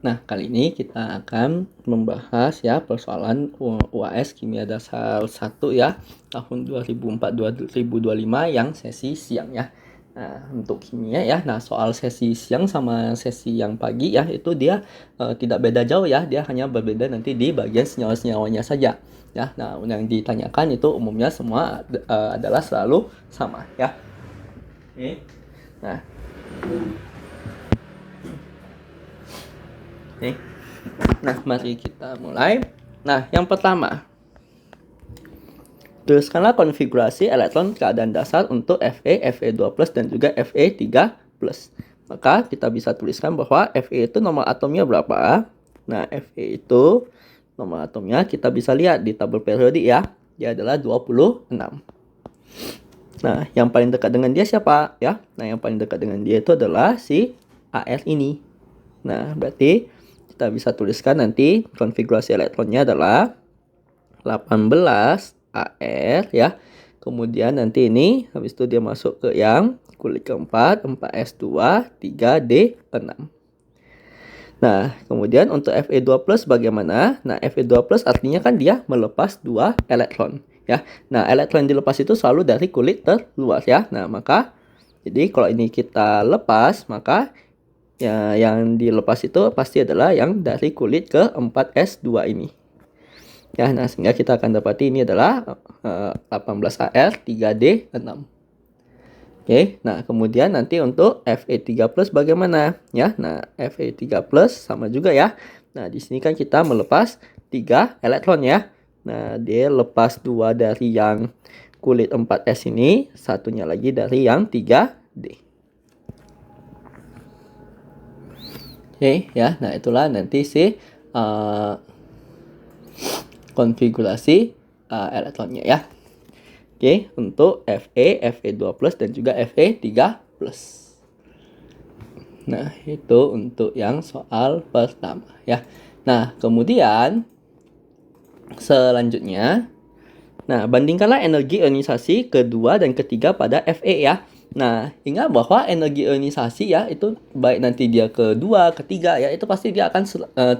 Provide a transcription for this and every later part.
Nah, kali ini kita akan membahas ya persoalan UAS Kimia Dasar 1 ya, tahun 2004-2025 yang sesi siang ya. Nah, untuk kimia ya, nah soal sesi siang sama sesi yang pagi ya, itu dia tidak beda jauh ya, dia hanya berbeda nanti di bagian senyawa-senyawanya saja. Ya, nah yang ditanyakan itu umumnya semua adalah selalu sama ya. Oke. Nah, oke. Nah, mari kita mulai. Nah, yang pertama, tuliskanlah konfigurasi elektron keadaan dasar untuk Fe, Fe2+, dan juga Fe3+. Maka kita bisa tuliskan bahwa Fe itu nomor atomnya berapa. Nah, Fe itu nomor atomnya kita bisa lihat di tabel periodik ya. Dia adalah 26. Nah, yang paling dekat dengan dia siapa ya? Nah, yang paling dekat dengan dia itu adalah si Ar ini. Nah, berarti kita bisa tuliskan nanti konfigurasi elektronnya adalah 18 Ar ya. Kemudian nanti ini habis itu dia masuk ke yang kulit keempat, 4s2, 3d6. Nah, kemudian untuk Fe2+ bagaimana? Nah, Fe2+ artinya kan dia melepas 2 elektron ya. Nah, elektron yang dilepas itu selalu dari kulit terluar ya. Nah, maka jadi kalau ini kita lepas, maka ya, yang dilepas itu pasti adalah yang dari kulit ke 4s2 ini. Ya, nah sehingga kita akan dapati ini adalah 18 Ar 3d6. Oke, nah kemudian nanti untuk Fe3+ bagaimana? Ya, nah Fe3+ sama juga ya. Nah, di sini kan kita melepas 3 elektron ya. Nah, dia lepas 2 dari yang kulit 4s ini, satunya lagi dari yang 3d. Oke, ya. Nah, itulah nanti si konfigurasi elektronnya ya. Oke, untuk Fe, Fe2+, dan juga Fe3+. Nah, itu untuk yang soal pertama ya. Nah, kemudian selanjutnya, nah bandingkanlah energi ionisasi kedua dan ketiga pada Fe ya. Nah, ingat bahwa energi ionisasi ya, itu baik nanti dia kedua, ketiga ya, itu pasti dia akan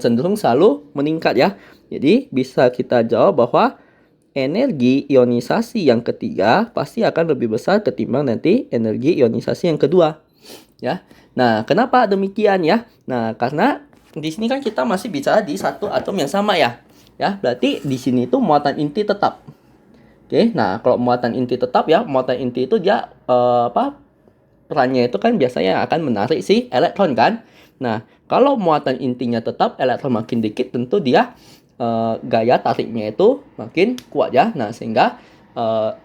cenderung selalu meningkat ya. Jadi, bisa kita jawab bahwa energi ionisasi yang ketiga pasti akan lebih besar ketimbang nanti energi ionisasi yang kedua. Ya. Nah, kenapa demikian ya? Nah, karena di sini kan kita masih bicara di satu atom yang sama ya. Ya, berarti di sini itu muatan inti tetap. Oke, nah kalau muatan inti tetap ya, muatan inti itu dia perannya itu kan biasanya akan menarik si elektron kan. Nah, kalau muatan intinya tetap, elektron makin dikit, tentu dia gaya tariknya itu makin kuat ya. Nah, sehingga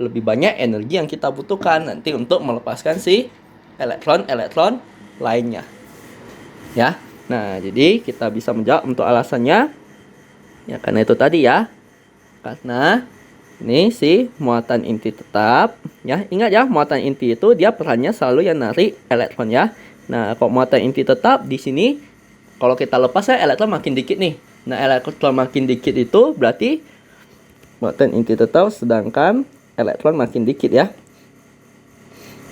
lebih banyak energi yang kita butuhkan nanti untuk melepaskan si elektron-elektron lainnya. Ya. Nah, jadi kita bisa menjawab untuk alasannya. Ya, karena itu tadi ya. Karena ini si muatan inti tetap. Ya, ingat ya, muatan inti itu dia perannya selalu yang narik elektron ya. Nah, kalau muatan inti tetap di sini, kalau kita lepas ya elektron makin dikit nih. Nah, elektron makin dikit itu berarti muatan inti tetap, sedangkan elektron makin dikit ya.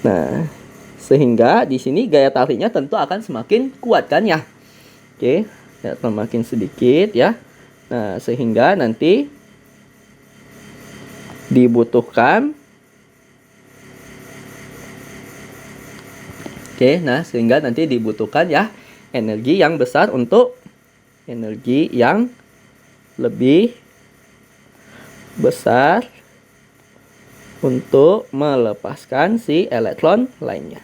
Nah, sehingga di sini gaya tariknya tentu akan semakin kuat kan ya. Oke, elektron makin sedikit ya. Nah, sehingga nanti dibutuhkan ya energi yang besar untuk energi yang lebih besar untuk melepaskan si elektron lainnya.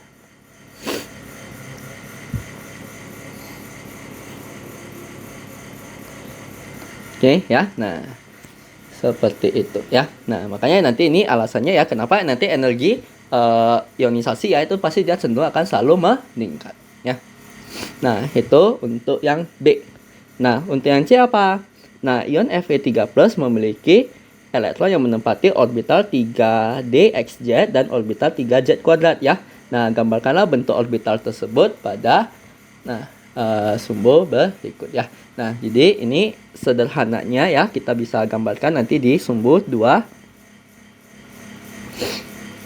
Oke ya, nah seperti itu ya. Nah, makanya nanti ini alasannya ya kenapa nanti energi ionisasi ya itu pasti dia cenderung akan selalu meningkat ya. Nah, itu untuk yang B. Nah, untuk yang C apa? Nah, ion Fe3+ memiliki elektron yang menempati orbital 3d(xz) dan orbital 3z kuadrat ya. Nah, gambarkanlah bentuk orbital tersebut pada sumbu berikut ya. Nah, jadi ini sederhananya ya, kita bisa gambarkan nanti di sumbu 2.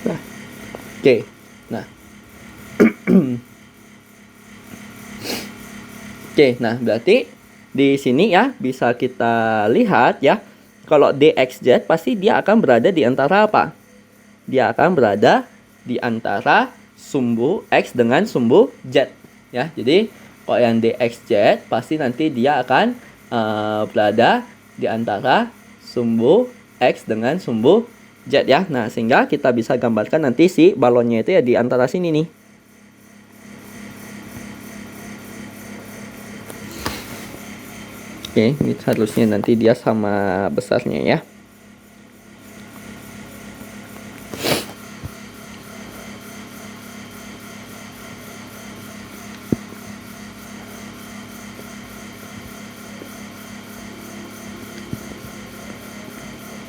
Nah, oke. Nah. Oke, nah berarti di sini ya bisa kita lihat ya, kalau dxz pasti dia akan berada di antara apa? Dia akan berada di antara sumbu x dengan sumbu z ya. Jadi kalau yang dxz pasti nanti dia akan berada di antara sumbu x dengan sumbu z ya. Nah, sehingga kita bisa gambarkan nanti si balonnya itu ya di antara sini nih. Oke, ini harusnya nanti dia sama besarnya ya.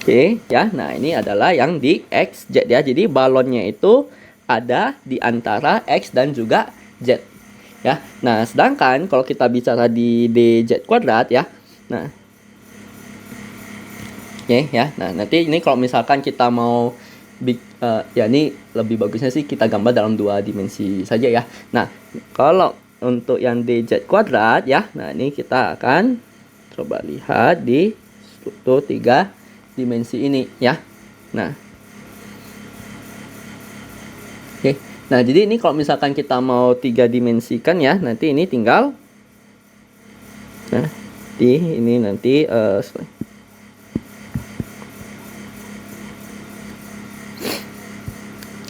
Oke, ya. Nah, ini adalah yang di XZ ya. Jadi balonnya itu ada di antara X dan juga Z. Ya. Nah, sedangkan kalau kita bicara di DZ kuadrat ya. Nah. Oke, ya. Nah, nanti ini kalau misalkan kita mau ya ini lebih bagusnya sih kita gambar dalam 2 dimensi saja ya. Nah, kalau untuk yang DZ kuadrat ya. Nah, ini kita akan coba lihat di struktur 3 dimensi ini ya. Nah, oke. Nah, jadi ini kalau misalkan kita mau 3 dimensikan ya, nanti ini tinggal di ini nanti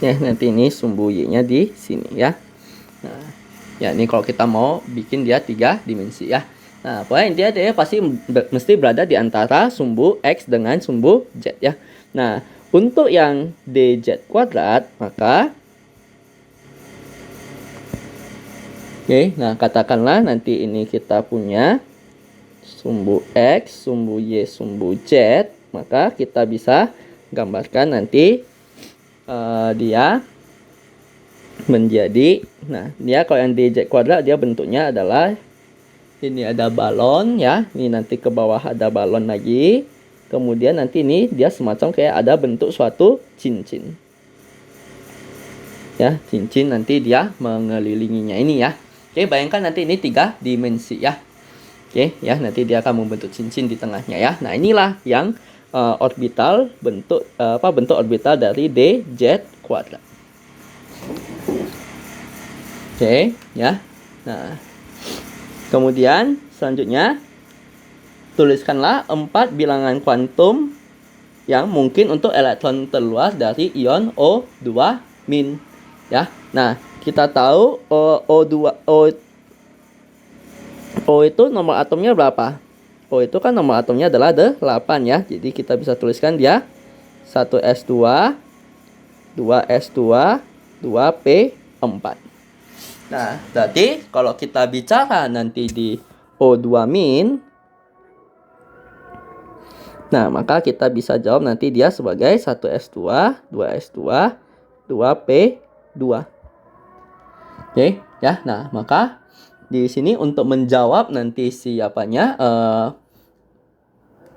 ya, nanti ini sumbu y-nya di sini ya. Nah, ya ini kalau kita mau bikin dia 3 dimensi ya. Nah, pokoknya intinya dia pasti mesti berada di antara sumbu X dengan sumbu Z ya. Nah, untuk yang DZ kuadrat, maka nah katakanlah nanti ini kita punya sumbu X, sumbu Y, sumbu Z, maka kita bisa gambarkan nanti dia menjadi, nah dia kalau yang DZ kuadrat dia bentuknya adalah ini ada balon ya, ini nanti ke bawah ada balon lagi, kemudian nanti ini dia semacam kayak ada bentuk suatu cincin ya, cincin nanti dia mengelilinginya ini ya. Oke, bayangkan nanti ini 3 dimensi ya. Oke ya, nanti dia akan membentuk cincin di tengahnya ya. Nah, inilah yang orbital bentuk bentuk orbital dari DZ kuadrat. Oke ya. Nah, kemudian selanjutnya tuliskanlah 4 bilangan kuantum yang mungkin untuk elektron terluar dari ion O2 min ya. Nah, kita tahu O itu nomor atomnya berapa? O itu kan nomor atomnya adalah 8 ya. Jadi kita bisa tuliskan dia 1s2, 2s2, 2p4. Nah, berarti kalau kita bicara nanti di O2 min, nah maka kita bisa jawab nanti dia sebagai 1s2, 2s2, 2p2. Oke, ya. Nah, maka di sini untuk menjawab nanti siapanya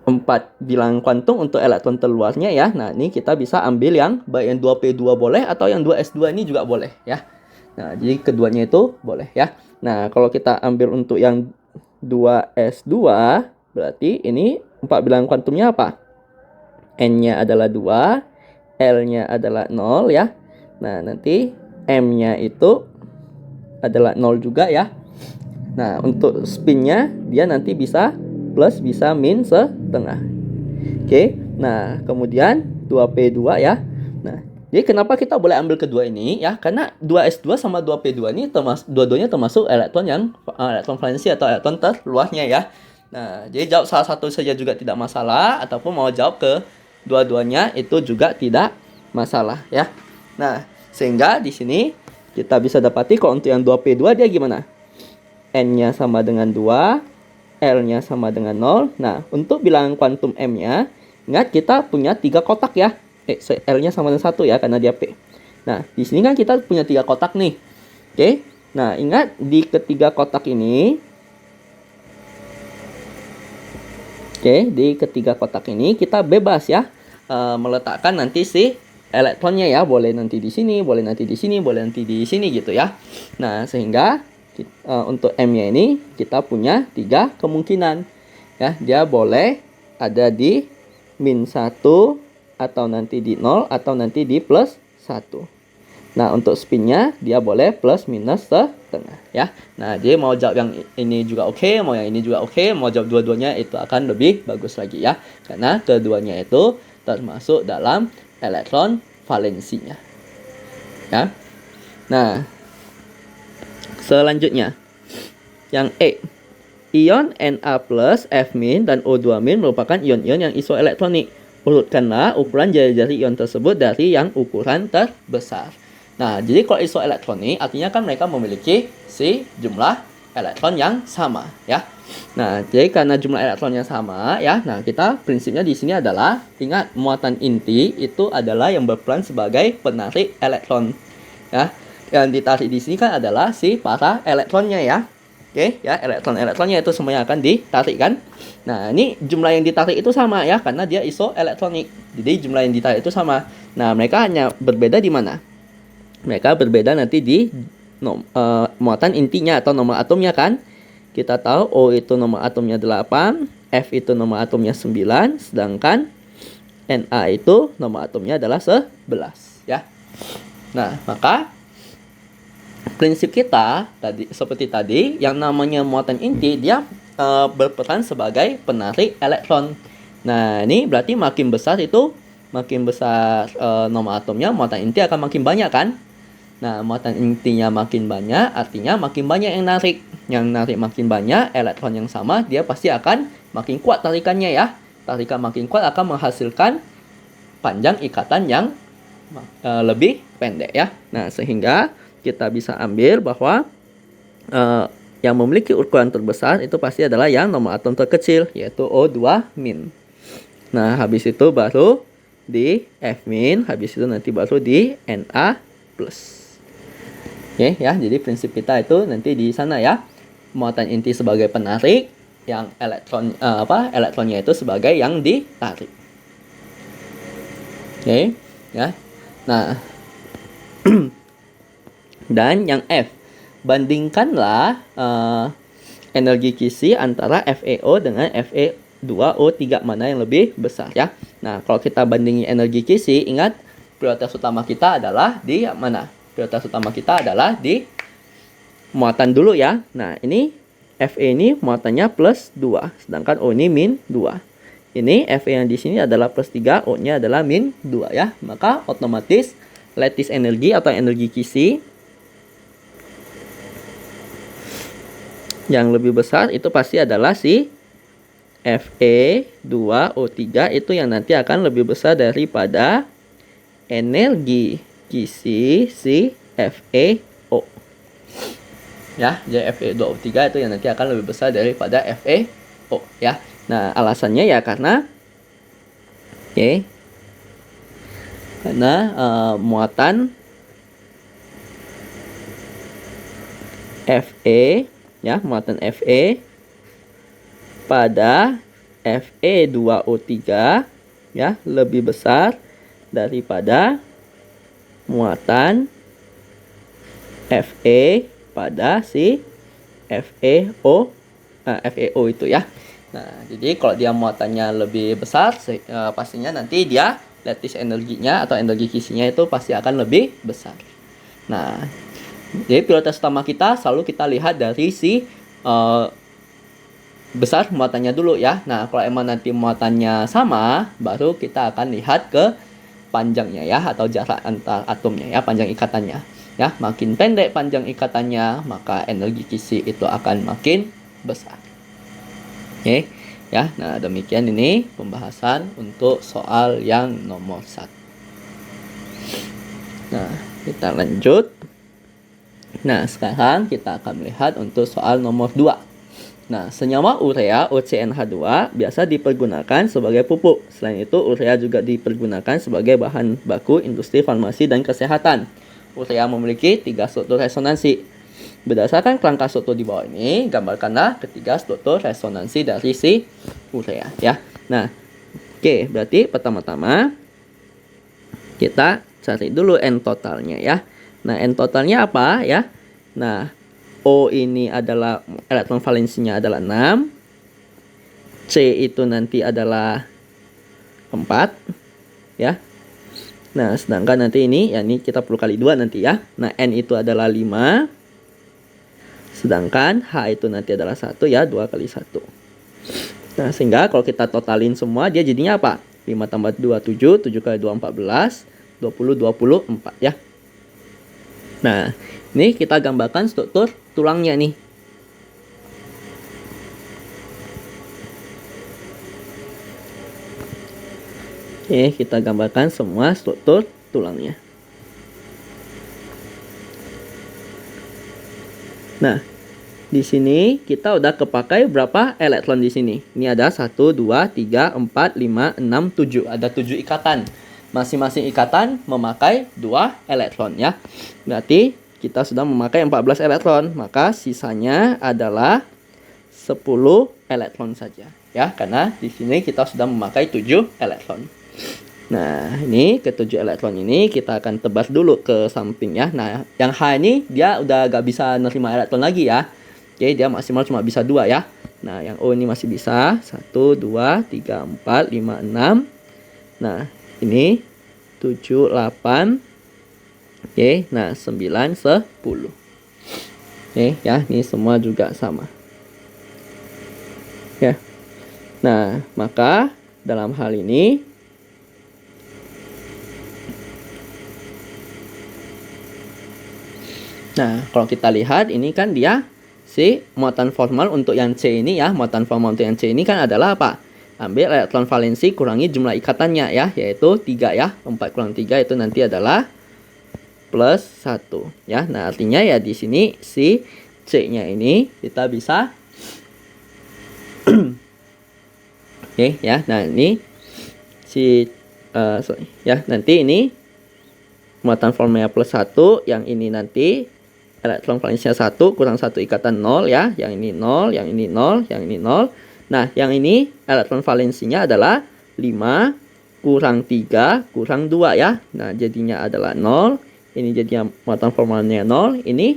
4 bilangan kuantum untuk elektron terluarnya ya. Nah, ini kita bisa ambil yang baik yang 2p2 boleh atau yang 2s2 ini juga boleh ya. Nah, jadi keduanya itu boleh ya. Nah, kalau kita ambil untuk yang 2s2, berarti ini 4 bilangan kuantumnya apa? N-nya adalah 2, L-nya adalah 0 ya. Nah, nanti M-nya itu adalah 0 juga ya. Nah, untuk spinnya dia nanti bisa plus bisa min setengah. Oke, nah kemudian 2p2 ya. Nah, jadi kenapa kita boleh ambil kedua ini ya? Karena 2s2 sama 2p2 ini dua-duanya termasuk elektron yang elektron valensi atau elektron terluarnya ya. Nah, jadi jawab salah satu saja juga tidak masalah, ataupun mau jawab ke dua-duanya itu juga tidak masalah ya. Nah, sehingga di sini kita bisa dapati kalau untuk yang 2p2 dia gimana? N-nya sama dengan 2, L-nya sama dengan 0. Nah, untuk bilangan kuantum M-nya, ingat kita punya 3 kotak ya. L-nya sama dengan 1 ya, karena dia P. Nah, di sini kan kita punya 3 kotak nih. Oke. Nah, ingat di ketiga kotak ini. Oke, di ketiga kotak ini kita bebas ya meletakkan nanti si elektronnya ya. Boleh nanti di sini, boleh nanti di sini, boleh nanti di sini gitu ya. Nah, sehingga untuk M-nya ini kita punya 3 kemungkinan. Ya, dia boleh ada di -1 atau nanti di 0 atau nanti di +1. Nah, untuk spinnya dia boleh plus minus setengah ya. Nah, jadi mau jawab yang ini juga oke, mau yang ini juga oke, mau jawab dua-duanya itu akan lebih bagus lagi ya. Karena keduanya itu termasuk dalam elektron valensinya. Ya. Nah, selanjutnya yang E. Ion Na+, F- dan O2- merupakan ion-ion yang isoelektronik. Urutkanlah ukuran jari-jari ion tersebut dari yang ukuran terbesar. Nah, jadi kalau isoelektronik artinya kan mereka memiliki si jumlah elektron yang sama ya. Nah, jadi karena jumlah elektronnya sama ya. Nah, kita prinsipnya di sini adalah ingat muatan inti itu adalah yang berperan sebagai penarik elektron ya. Yang ditarik di sini kan adalah si para elektronnya ya. Oke, ya, elektron-elektronnya itu semuanya akan ditarik kan. Nah, ini jumlah yang ditarik itu sama ya, karena dia isoelektronik. Jadi jumlah yang ditarik itu sama. Nah, mereka hanya berbeda di mana? Mereka berbeda nanti di muatan intinya atau nomor atomnya kan. Kita tahu O itu nomor atomnya 8, F itu nomor atomnya 9, sedangkan Na itu nomor atomnya adalah 11 ya. Nah, maka prinsip kita tadi seperti tadi yang namanya muatan inti dia berperan sebagai penarik elektron. Nah, ini berarti makin besar nomor atomnya, muatan inti akan makin banyak kan? Nah, muatan intinya makin banyak artinya makin banyak yang narik. Yang narik makin banyak, elektron yang sama dia pasti akan makin kuat tarikannya ya. Tarikan makin kuat akan menghasilkan panjang ikatan yang lebih pendek ya. Nah, sehingga kita bisa ambil bahwa yang memiliki ukuran terbesar itu pasti adalah yang nomor atom terkecil, yaitu O2-. Nah, habis itu baru di F-, habis itu nanti baru di Na+. Oke ya, jadi prinsip kita itu nanti di sana ya. Muatan inti sebagai penarik, yang elektronnya itu sebagai yang ditarik. Oke ya. Nah, dan yang F, bandingkanlah energi kisi antara FeO dengan Fe2O3 mana yang lebih besar ya. Nah, kalau kita bandingi energi kisi, ingat prioritas utama kita adalah di mana? Prioritas utama kita adalah di muatan dulu ya. Nah, ini Fe ini muatannya +2, sedangkan O ini -2. Ini Fe yang di sini adalah +3, O-nya adalah -2 ya. Maka otomatis lattice energi atau energi kisi yang lebih besar itu pasti adalah si Fe2O3 itu yang nanti akan lebih besar daripada energi kisi si FeO. Ya, jadi Fe2O3 itu yang nanti akan lebih besar daripada FeO ya. Nah, alasannya ya karena muatan Fe ya, muatan Fe pada Fe2O3 ya lebih besar daripada muatan Fe pada si FeO itu ya. Nah, jadi kalau dia muatannya lebih besar, pastinya nanti dia lattice energinya atau energi kisinya itu pasti akan lebih besar. Nah, jadi prioritas utama kita selalu kita lihat dari si besar muatannya dulu ya. Nah, kalau emang nanti muatannya sama, baru kita akan lihat ke panjangnya ya, atau jarak antar atomnya ya, panjang ikatannya. Ya, makin pendek panjang ikatannya, maka energi kisi itu akan makin besar. Oke, ya. Nah, demikian ini pembahasan untuk soal yang nomor 1. Nah, kita lanjut. Nah, sekarang kita akan melihat untuk soal nomor 2. Nah, senyawa urea OCNH2 biasa dipergunakan sebagai pupuk. Selain itu, urea juga dipergunakan sebagai bahan baku industri farmasi dan kesehatan. Urea memiliki 3 struktur resonansi. Berdasarkan kerangka struktur di bawah ini, gambarkanlah ketiga struktur resonansi dari si urea ya. Nah, oke, berarti pertama-tama kita cari dulu N totalnya ya. Nah, N totalnya apa ya? Nah, O ini adalah elektron valensinya adalah 6. C itu nanti adalah 4 ya. Nah, sedangkan nanti ini ya ini kita perlu kali 2 nanti ya. Nah, N itu adalah 5. Sedangkan H itu nanti adalah 1 ya, 2 kali 1. Nah, sehingga kalau kita totalin semua dia jadinya apa? 5 tambah 2 7, 7 kali 2 14, 20 24 ya. Nah, ini kita gambarkan struktur tulangnya nih. Oke, kita gambarkan semua struktur tulangnya. Nah, di sini kita udah kepakai berapa elektron di sini? Ini ada 1, 2, 3, 4, 5, 6, 7. Ada 7 ikatan. Masing-masing ikatan memakai 2 elektron ya. Berarti kita sudah memakai 14 elektron. Maka sisanya adalah 10 elektron saja ya. Karena di sini kita sudah memakai 7 elektron. Nah, ini ke 7 elektron ini kita akan tebas dulu ke samping ya. Nah, yang H ini dia udah gak bisa nerima elektron lagi ya. Oke, dia maksimal cuma bisa 2 ya. Nah, yang O ini masih bisa 1, 2, 3, 4, 5, 6. Nah, ini 7, 8. Oke, nah 9, 10. Oke ya, ini semua juga sama. Ya. Nah, maka dalam hal ini kalau kita lihat ini kan dia si muatan formal untuk yang C ini ya. Muatan formal untuk yang C ini kan adalah apa? Ambil elektron valensi kurangi jumlah ikatannya ya, yaitu 3 ya. 4 kurang 3 itu nanti adalah plus 1 ya. Nah, artinya ya di sini si C-nya ini kita bisa oke ya. Nah, ini si ya nanti ini muatan formalnya plus 1, yang ini nanti elektron valensinya 1 kurang 1 ikatan 0 ya. Yang ini 0, yang ini 0, yang ini 0. Nah, yang ini elektron valensinya adalah 5 kurang 3 kurang 2 ya. Nah, jadinya adalah 0. Ini jadinya muatan formalnya 0. Ini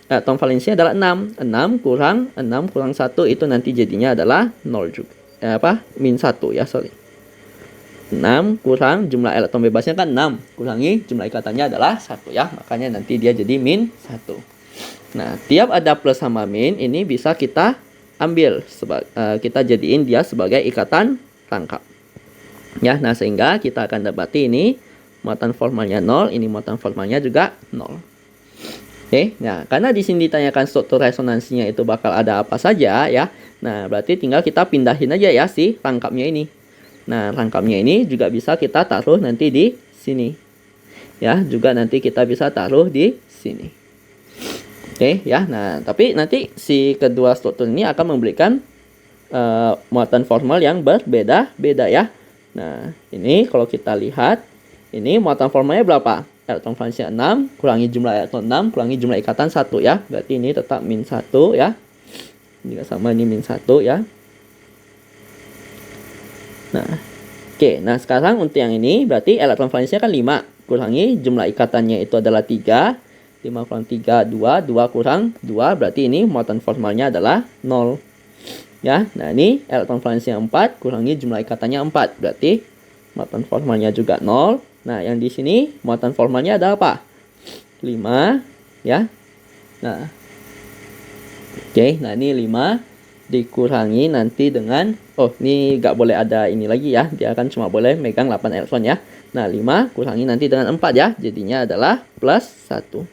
elektron valensinya adalah 6. 6 kurang 1 itu nanti jadinya adalah 0 juga. Min 1 ya, sorry. 6 kurang jumlah elektron bebasnya kan 6. Kurangi jumlah ikatannya adalah 1 ya. Makanya nanti dia jadi min 1. Nah, tiap ada plus sama min ini bisa kita ambil. Kita jadiin dia sebagai ikatan rangkap. Ya, nah sehingga kita akan dapati ini muatan formalnya 0. Ini muatan formalnya juga 0. Oke, nah karena di sini ditanyakan struktur resonansinya itu bakal ada apa saja ya. Nah, berarti tinggal kita pindahin aja ya si rangkapnya ini. Nah, rangkapnya ini juga bisa kita taruh nanti di sini. Ya, juga nanti kita bisa taruh di sini. Oke, ya. Nah, tapi nanti si kedua struktur ini akan memberikan muatan formal yang berbeda-beda ya. Nah, ini kalau kita lihat, ini muatan formalnya berapa? Elektron valensinya 6, kurangi jumlah elektron 6, kurangi jumlah ikatan 1 ya. Berarti ini tetap min 1 ya. Ini juga sama, ini min 1 ya. Nah, oke. Nah, sekarang untuk yang ini berarti elektron valensinya kan 5. Kurangi jumlah ikatannya itu adalah 3. 5 kurang 3, 2. 2 kurang 2. Berarti ini muatan formalnya adalah 0. Ya, nah ini elektron valensinya 4. Kurangi jumlah ikatannya 4. Berarti muatan formalnya juga 0. Nah, yang di sini muatan formalnya ada apa? 5. Ya. Nah, oke. Nah, ini 5. Dikurangi nanti dengan ini nggak boleh ada ini lagi ya, dia akan cuma boleh megang 8 elektron ya. Nah, 5 kurangi nanti dengan 4 ya, jadinya adalah plus 1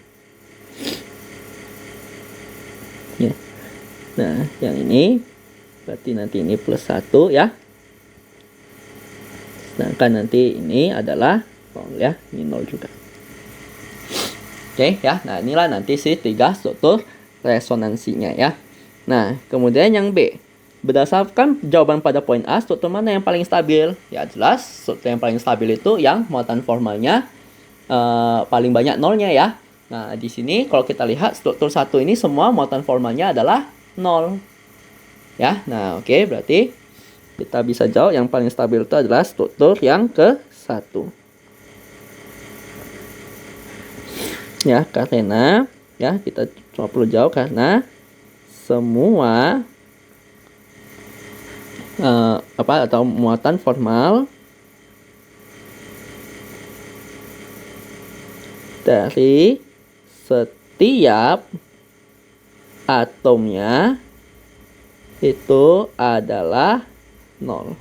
ya. Nah, yang ini berarti nanti ini plus 1 ya, sedangkan nanti ini adalah 0 ya, ini 0 juga. Oke ya, nah inilah nanti si 3 struktur resonansinya ya. Nah, kemudian yang B. Berdasarkan jawaban pada poin A, struktur mana yang paling stabil? Ya, jelas struktur yang paling stabil itu yang muatan formalnya paling banyak nolnya ya. Nah, di sini kalau kita lihat struktur 1 ini semua muatan formalnya adalah 0. Ya, nah oke, berarti kita bisa jawab yang paling stabil itu adalah struktur yang ke-1. Ya, karena ya kita Kenapa perlu jauh? Karena semua atau muatan formal dari setiap atomnya itu adalah 0.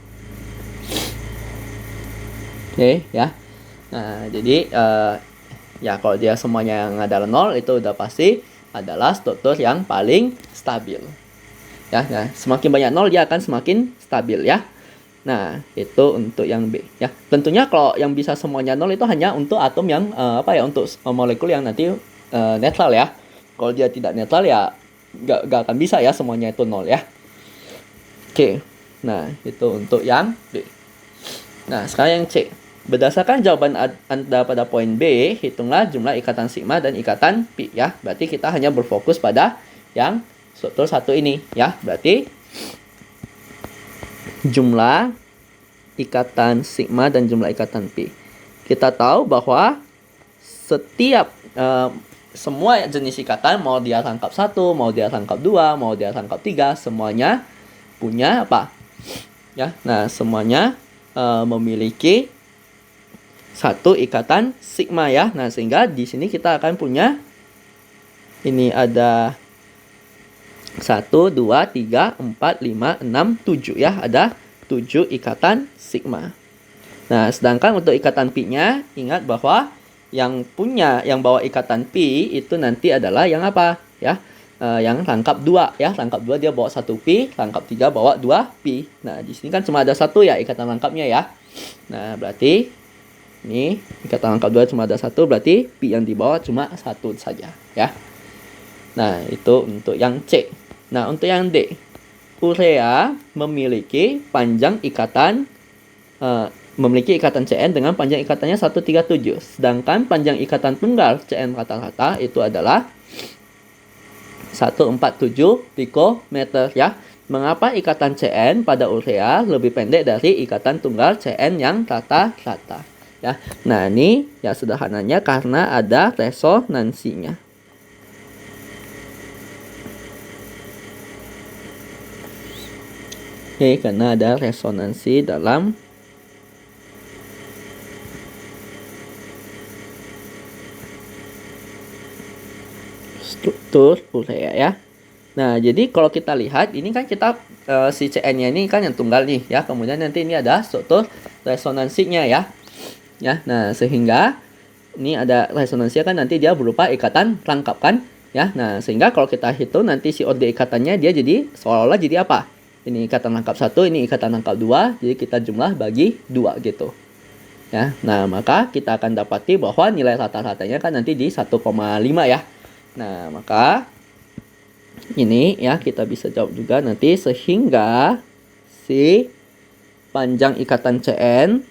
Oke ya. Nah, jadi ya kalau dia semuanya yang adalah 0 itu udah pasti adalah struktur yang paling stabil. Ya, nah, semakin banyak 0 dia akan semakin stabil ya. Nah, itu untuk yang B ya. Tentunya kalau yang bisa semuanya 0 itu hanya untuk atom yang untuk molekul yang nanti netral ya. Kalau dia tidak netral ya nggak akan bisa ya semuanya itu 0 ya. Oke. Nah, itu untuk yang B. Nah, sekarang yang C. Berdasarkan jawaban Anda pada poin B, hitunglah jumlah ikatan sigma dan ikatan pi ya. Berarti kita hanya berfokus pada yang struktur satu ini ya. Berarti jumlah ikatan sigma dan jumlah ikatan pi. Kita tahu bahwa setiap semua jenis ikatan, mau dia rangkap 1, mau dia rangkap 2, mau dia rangkap 3, semuanya punya apa? Ya. Nah, semuanya memiliki satu ikatan sigma ya. Nah, sehingga di sini kita akan punya ini ada 1, 2, 3, 4, 5, 6, 7 ya. Ada 7 ikatan sigma. Nah, sedangkan untuk ikatan pi-nya, ingat bahwa yang bawa ikatan pi itu nanti adalah yang apa? Ya. Yang rangkap 2 ya. Rangkap 2 dia bawa 1 pi, rangkap 3 bawa 2 pi. Nah, di sini kan cuma ada 1 ya ikatan rangkapnya ya. Nah, berarti ini ikatan rangkap 2 cuma ada 1, berarti pi yang dibawa cuma 1 saja ya. Nah, itu untuk yang C. Nah, untuk yang D, urea memiliki panjang ikatan CN dengan panjang ikatannya 137. Sedangkan panjang ikatan tunggal CN rata-rata itu adalah 147 pikometer ya. Mengapa ikatan CN pada urea lebih pendek dari ikatan tunggal CN yang rata-rata? Ya. Nah, ini ya sederhananya karena ada resonansinya. Oke, karena ada resonansi dalam struktur urea ya. Nah, jadi kalau kita lihat ini kan kita si CN-nya ini kan yang tunggal nih ya. Kemudian nanti ini ada struktur resonansinya ya. Ya, nah sehingga ini ada resonansinya kan nanti dia berupa ikatan rangkap kan ya. Nah, sehingga kalau kita hitung nanti si orde ikatannya dia jadi seolah-olah jadi apa? Ini ikatan rangkap 1, ini ikatan rangkap 2, jadi kita jumlah bagi 2 gitu. Ya, nah maka kita akan dapati bahwa nilai rata-ratanya kan nanti di 1,5 ya. Nah, maka ini ya kita bisa jawab juga nanti sehingga si panjang ikatan CN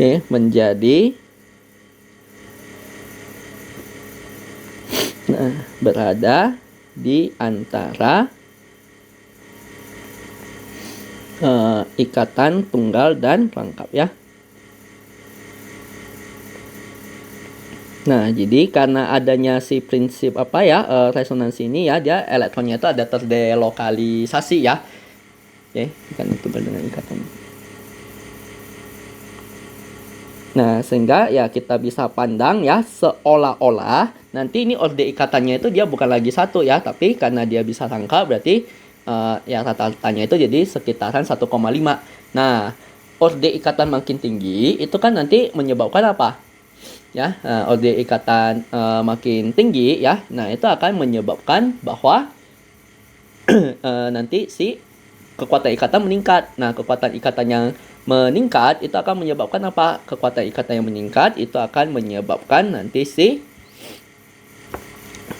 menjadi berada di antara ikatan tunggal dan rangkap ya. Nah, jadi karena adanya si prinsip resonansi ini ya, dia elektronnya itu ada terdelokalisasi ya. Oke, kan itu dengan ikatan. Nah, sehingga ya kita bisa pandang ya seolah-olah nanti ini orde ikatannya itu dia bukan lagi 1 ya, tapi karena dia bisa rangkap berarti ya rata-ratanya itu jadi sekitaran 1,5. Nah, orde ikatan makin tinggi itu kan nanti menyebabkan apa? Ya, orde ikatan makin tinggi ya. Nah, itu akan menyebabkan bahwa nanti si kekuatan ikatan meningkat. Nah, kekuatan ikatan yang meningkat itu akan menyebabkan apa? Kekuatan ikatan yang meningkat itu akan menyebabkan nanti si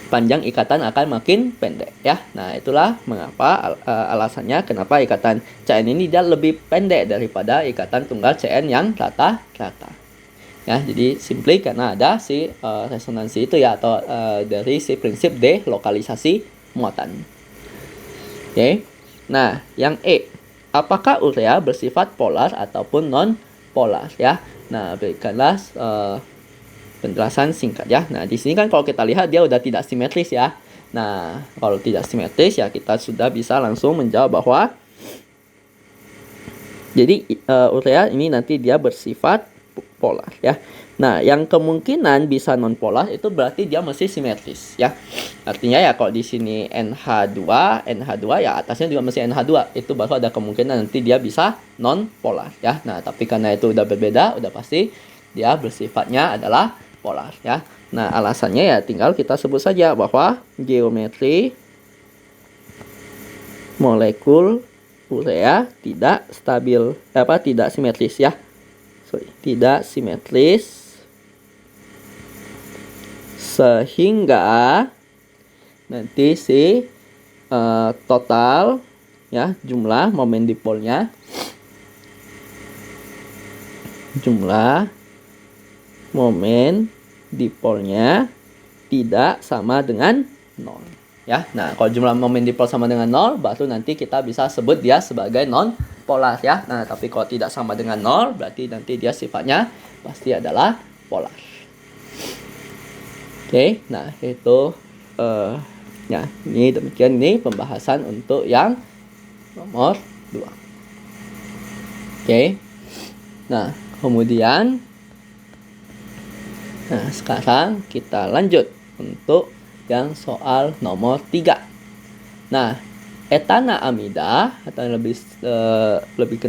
panjang ikatan akan makin pendek ya. Nah, itulah mengapa alasannya kenapa ikatan CN ini dia lebih pendek daripada ikatan tunggal CN yang rata-rata. Ya, jadi simply karena ada si resonansi itu ya, atau dari si prinsip delokalisasi muatan. Oke. Nah, yang E, apakah urea bersifat polar ataupun non polar ya? Nah, berikanlah penjelasan singkat ya. Nah, di sini kan kalau kita lihat dia udah tidak simetris ya. Nah, kalau tidak simetris ya kita sudah bisa langsung menjawab bahwa jadi urea ini nanti dia bersifat polar ya. Nah, yang kemungkinan bisa non polar itu berarti dia mesti simetris ya. Artinya ya kalau di sini NH2 ya atasnya juga mesti NH2. Itu baru ada kemungkinan nanti dia bisa non polar ya. Nah, tapi karena itu udah berbeda, udah pasti dia bersifatnya adalah polar ya. Nah, alasannya ya tinggal kita sebut saja bahwa geometri molekul urea tidak stabil, tidak simetris ya. Tidak simetris sehingga nanti si total ya jumlah momen dipolnya tidak sama dengan 0 ya. Nah, kalau jumlah momen dipol sama dengan 0 baru nanti kita bisa sebut dia sebagai non polar ya. Nah, tapi kalau tidak sama dengan 0 berarti nanti dia sifatnya pasti adalah polar. Oke, nah itu ya ini demikian ini pembahasan untuk yang nomor 2. Oke. Nah, kemudian sekarang kita lanjut untuk yang soal nomor 3. Nah, etana amida atau lebih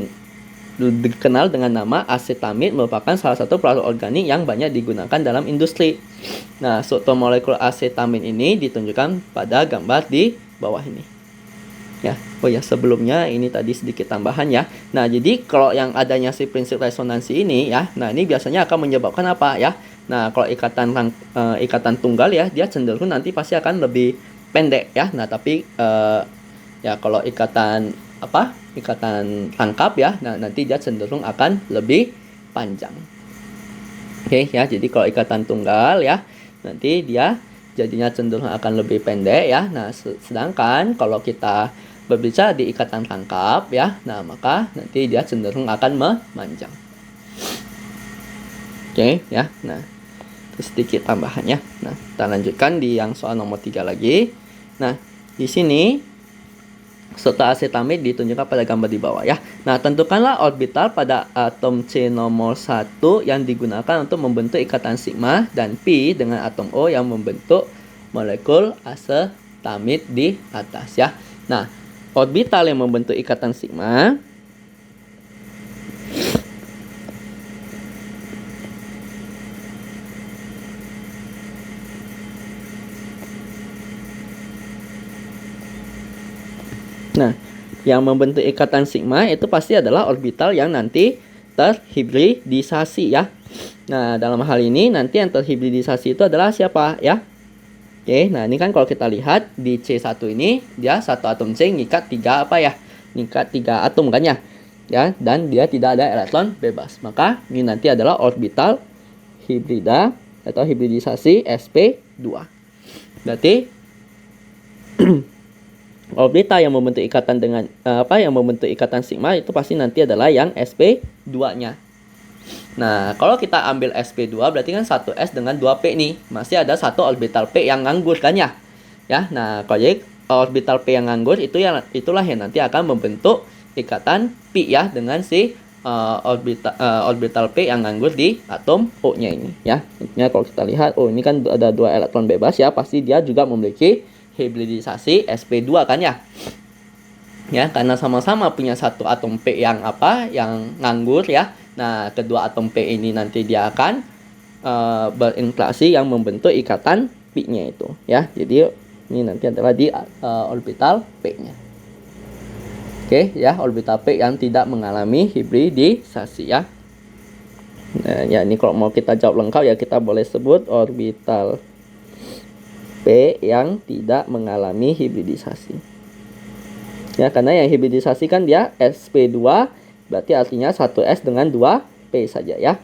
dikenal dengan nama asetamid merupakan salah satu produk organik yang banyak digunakan dalam industri. Nah, struktur molekul asetamid ini ditunjukkan pada gambar di bawah ini. Ya, sebelumnya ini tadi sedikit tambahan ya. Nah, jadi kalau yang adanya si prinsip resonansi ini ya, nah ini biasanya akan menyebabkan apa ya? Nah, kalau ikatan tunggal ya, dia cenderung nanti pasti akan lebih pendek ya. Nah, tapi ya kalau ikatan rangkap ya, nah nanti dia cenderung akan lebih panjang. Oke ya, jadi kalau ikatan tunggal ya, nanti dia jadinya cenderung akan lebih pendek ya. Nah, sedangkan kalau kita berbicara di ikatan rangkap ya, nah maka nanti dia cenderung akan memanjang. Oke ya, nah itu sedikit tambahannya. Nah, kita lanjutkan di yang soal nomor 3 lagi. Nah, di sini struktur asetamid ditunjukkan pada gambar di bawah ya. Nah, tentukanlah orbital pada atom C nomor 1 yang digunakan untuk membentuk ikatan sigma dan pi dengan atom O yang membentuk molekul asetamid di atas ya. Nah, orbital yang membentuk ikatan sigma yang membentuk ikatan sigma itu pasti adalah orbital yang nanti terhibridisasi ya. Nah, dalam hal ini nanti yang terhibridisasi itu adalah siapa ya? Oke, nah ini kan kalau kita lihat di C1 ini dia satu atom C ngikat 3 ngikat 3 atom kan ya? Ya, dan dia tidak ada elektron bebas. Maka ini nanti adalah orbital hibrida atau hibridisasi sp2. Berarti orbital yang membentuk ikatan dengan yang membentuk ikatan sigma itu pasti nanti adalah yang sp2-nya. Nah, kalau kita ambil sp2 berarti kan 1s dengan 2p nih. Masih ada satu orbital p yang nganggur kan ya? Ya, nah kalau jadi orbital p yang nganggur itulah yang nanti akan membentuk ikatan pi ya dengan si orbital p yang nganggur di atom O-nya ini ya. Intinya kalau kita lihat ini kan ada 2 elektron bebas ya, pasti dia juga memiliki hibridisasi sp2 kan ya. Ya, karena sama-sama punya satu atom P yang nganggur ya. Nah, kedua atom P ini nanti dia akan berinteraksi yang membentuk ikatan pi-nya itu ya. Jadi ini nanti adalah di orbital P-nya. Oke ya, orbital P yang tidak mengalami hibridisasi ya. Nah, ya ini kalau mau kita jawab lengkap ya kita boleh sebut orbital P yang tidak mengalami hibridisasi. Ya, karena yang hibridisasi kan dia sp2, berarti artinya 1s dengan 2p saja ya.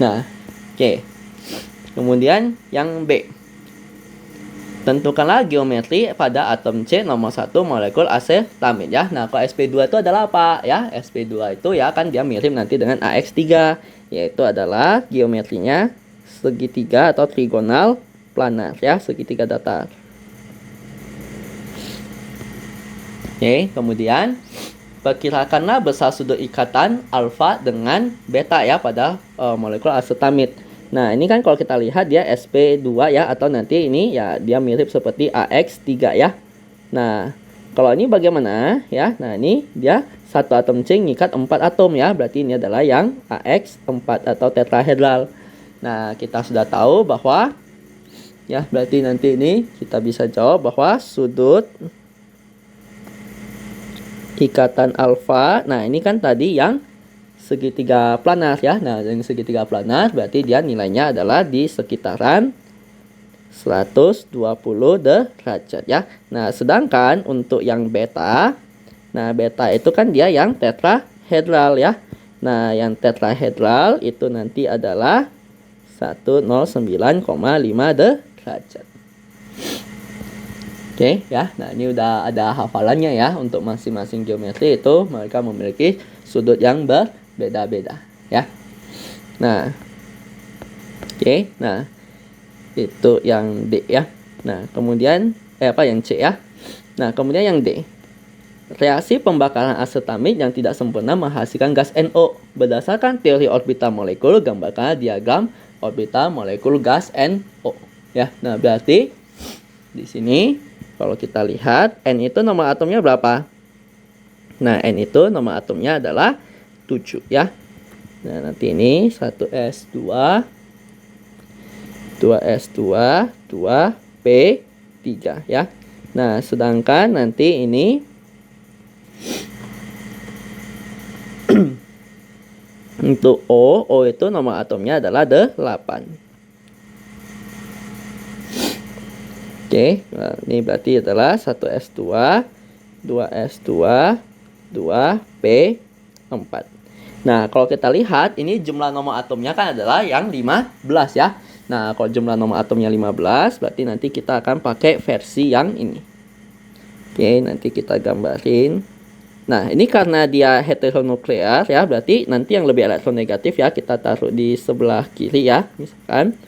Nah, oke. Kemudian yang B. Tentukanlah geometri pada atom C nomor 1 molekul asetamid ya. Nah, kalau sp2 itu adalah apa ya? sp2 itu ya kan dia mirip nanti dengan AX3, yaitu adalah geometrinya segitiga atau trigonal planar ya, segitiga datar. Oke, kemudian perkirakanlah besar sudut ikatan alfa dengan beta ya pada molekul asetamid. Nah, ini kan kalau kita lihat dia sp2 ya, atau nanti ini ya dia mirip seperti AX3 ya. Nah, kalau ini bagaimana ya? Nah, ini dia satu atom C ngikat 4 atom ya, berarti ini adalah yang AX4 atau tetrahedral. Nah, kita sudah tahu bahwa ya berarti nanti ini kita bisa jawab bahwa sudut ikatan alfa, nah ini kan tadi yang segitiga planar ya. Nah, yang segitiga planar berarti dia nilainya adalah di sekitaran 120 derajat ya. Nah, sedangkan untuk yang beta, nah beta itu kan dia yang tetrahedral ya. Nah, yang tetrahedral itu nanti adalah 109,5 derajat. Oke ya. Nah, ini udah ada hafalannya ya. Untuk masing-masing geometri itu mereka memiliki sudut yang berbeda-beda ya. Nah, oke. Nah, itu yang D ya. Nah, kemudian yang C ya. Nah, kemudian yang D. Reaksi pembakaran asetamid yang tidak sempurna menghasilkan gas NO. Berdasarkan teori orbital molekul, gambarkan diagram orbital molekul gas NO ya. Nah, berarti di sini kalau kita lihat N itu nomor atomnya berapa? Nah, N itu nomor atomnya adalah 7 ya. Nah, nanti ini 1s2 2s2 2p3 ya. Nah, sedangkan nanti ini untuk O itu nomor atomnya adalah 8. Oke, nah, ini berarti adalah 1s2 2s2 2p4. Nah, kalau kita lihat ini jumlah nomor atomnya kan adalah yang 15 ya. Nah, kalau jumlah nomor atomnya 15 berarti nanti kita akan pakai versi yang ini. Oke, nanti kita gambarin. Nah, ini karena dia heteronuklear ya, berarti nanti yang lebih elektronegatif ya kita taruh di sebelah kiri ya, misalkan.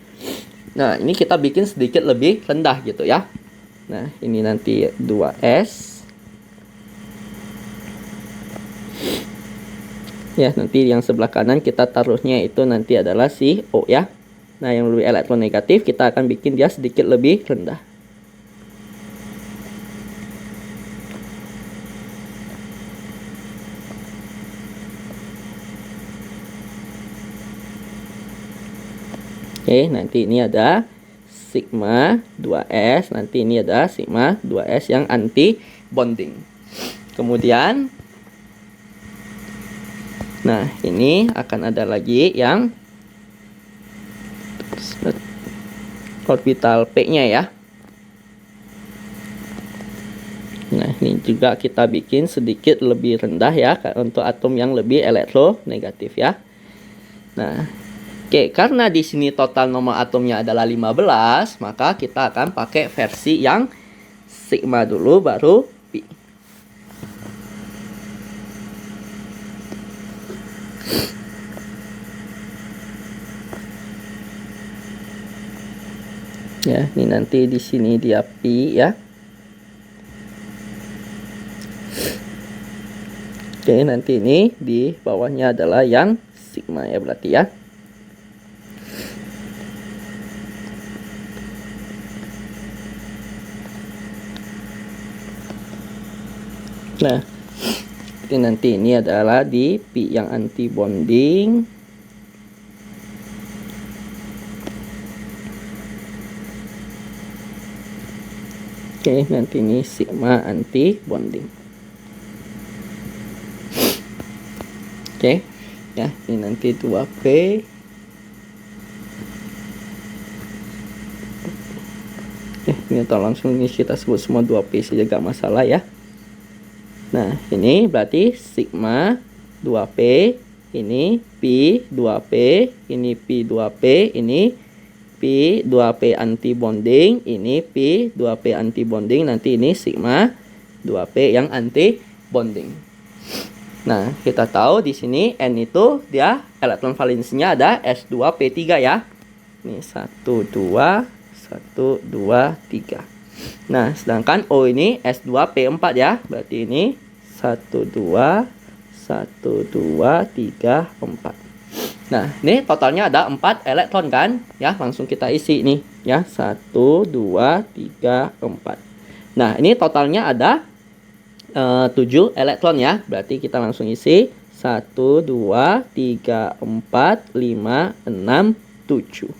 Nah, ini kita bikin sedikit lebih rendah gitu ya. Nah, ini nanti 2s. Ya, nanti yang sebelah kanan kita taruhnya itu nanti adalah si O ya. Nah, yang lebih elektronegatif kita akan bikin dia sedikit lebih rendah. Oke, nanti ini ada sigma 2s, nanti ini ada sigma 2s yang anti bonding. Kemudian nah, ini akan ada lagi yang orbital P-nya ya. Nah, ini juga kita bikin sedikit lebih rendah ya untuk atom yang lebih elektronegatif ya. Nah, oke, karena di sini total nomor atomnya adalah 15, maka kita akan pakai versi yang sigma dulu baru pi. Ya, ini nanti di sini dia pi ya. Oke, nanti ini di bawahnya adalah yang sigma ya berarti ya. Nah, nanti ini adalah di pi yang anti bonding. Oke, nanti ini sigma anti bonding. Oke, ya ini nanti 2p. Ini atau langsung ini kita sebut semua 2p saja gak masalah ya. Nah, ini berarti sigma 2p, ini pi 2p, ini pi 2p, ini P 2P anti bonding, ini P 2P anti bonding, nanti ini sigma 2P yang anti bonding. Nah, kita tahu di sini N itu dia elektron valensinya ada S2P3 ya. Ini 1 2 1 2 3. Nah, sedangkan O ini S2P4 ya. Berarti ini 1 2 1 2 3 4. Nah, ini totalnya ada 4 elektron kan? Ya, langsung kita isi nih ya. 1 2 3 4. Nah, ini totalnya ada 7 elektron ya. Berarti kita langsung isi 1 2 3 4 5 6 7.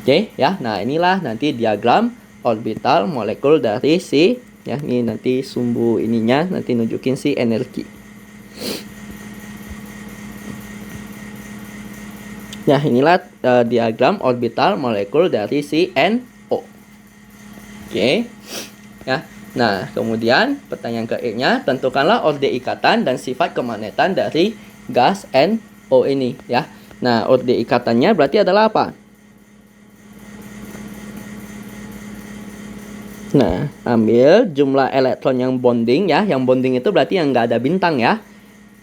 Oke ya. Nah, inilah nanti diagram orbital molekul dari si ya. Ini nanti sumbu ininya nanti nunjukin si energi. Nah, inilah diagram orbital molekul dari si NO. Oke. Ya. Nah, kemudian pertanyaan ke-nya, tentukanlah orde ikatan dan sifat kemagnetan dari gas NO ini ya. Nah, orde ikatannya berarti adalah apa? Nah, ambil jumlah elektron yang bonding ya. Yang bonding itu berarti yang nggak ada bintang ya.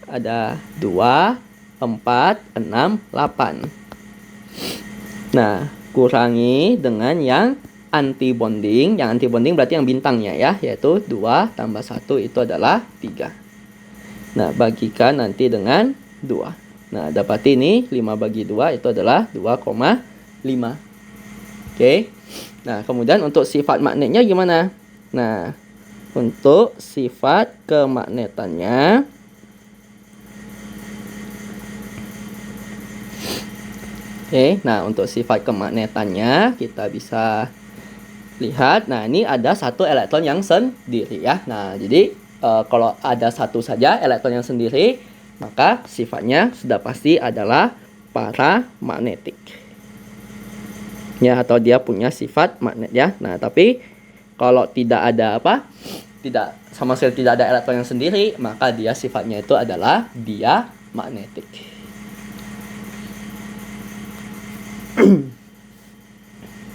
Ada 2, 4, 6, 8. Nah, kurangi dengan yang anti bonding. Yang anti bonding berarti yang bintangnya ya, yaitu 2 tambah 1 itu adalah 3. Nah, bagikan nanti dengan 2. Nah, dapat ini 5 bagi 2 itu adalah 2,5. Oke. Nah, kemudian untuk sifat magnetnya gimana? Nah, untuk sifat kemagnetannya, oke, nah untuk sifat kemagnetannya kita bisa lihat. Nah, ini ada satu elektron yang sendiri ya. Nah, jadi kalau ada satu saja elektron yang sendiri, maka sifatnya sudah pasti adalah paramagnetik. Ya, atau dia punya sifat magnet ya. Nah, tapi kalau tidak ada sama sekali tidak ada elektron yang sendiri, maka dia sifatnya itu adalah diamagnetik.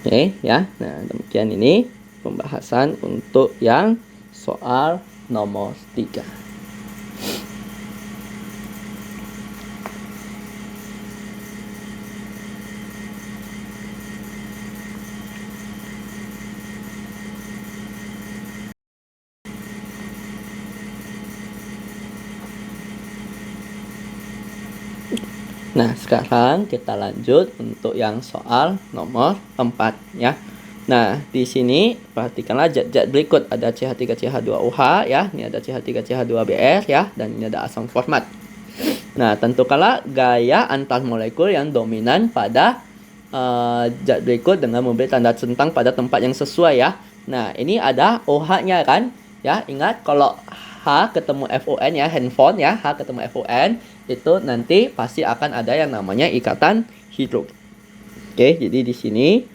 Oke ya. Nah, demikian ini pembahasan untuk yang soal nomor 3. Nah, sekarang kita lanjut untuk yang soal nomor 4 ya. Nah, di sini perhatikanlah zat-zat berikut. Ada CH3CH2OH ya, ini ada CH3CH2Br ya, dan ini ada asam format. Nah, tentukanlah gaya antar molekul yang dominan pada zat berikut dengan memberi tanda centang pada tempat yang sesuai ya. Nah, ini ada OH-nya kan? Ya, ingat kalau H ketemu FON ya, handphone ya, H ketemu FON, itu nanti pasti akan ada yang namanya ikatan hidrogen. Oke, jadi di sini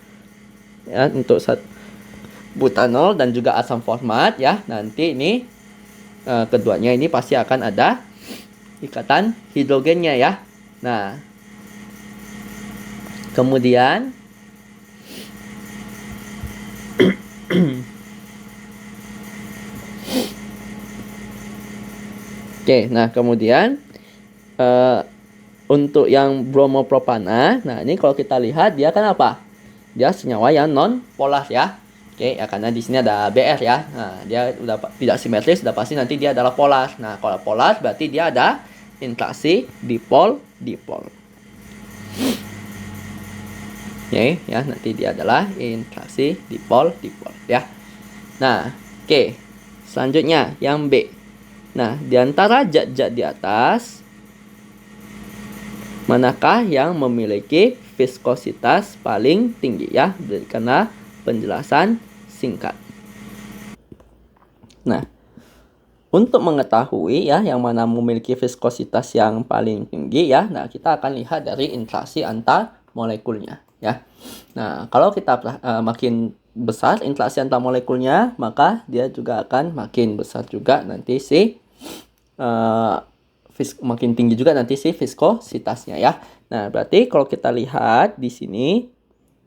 ya untuk butanol dan juga asam format ya, nanti ini keduanya ini pasti akan ada ikatan hidrogennya ya. Nah, kemudian oke, nah kemudian untuk yang bromopropana, nah ini kalau kita lihat dia kan apa? Dia senyawa yang non polar ya. Oke, ya karena di sini ada Br ya. Nah, dia udah tidak simetris, sudah pasti nanti dia adalah polar. Nah, kalau polar berarti dia ada interaksi dipol-dipol. Oke, ya nanti dia adalah interaksi dipol-dipol ya. Nah, oke. Selanjutnya yang B. Nah, di antara zat-zat di atas, manakah yang memiliki viskositas paling tinggi ya? Karena penjelasan singkat. Nah, untuk mengetahui ya yang mana memiliki viskositas yang paling tinggi ya, nah kita akan lihat dari interaksi antar molekulnya ya. Nah, kalau kita makin besar interaksi antar molekulnya, maka dia juga akan makin besar juga nanti si makin tinggi juga nanti si viskositasnya ya. Nah, berarti kalau kita lihat di sini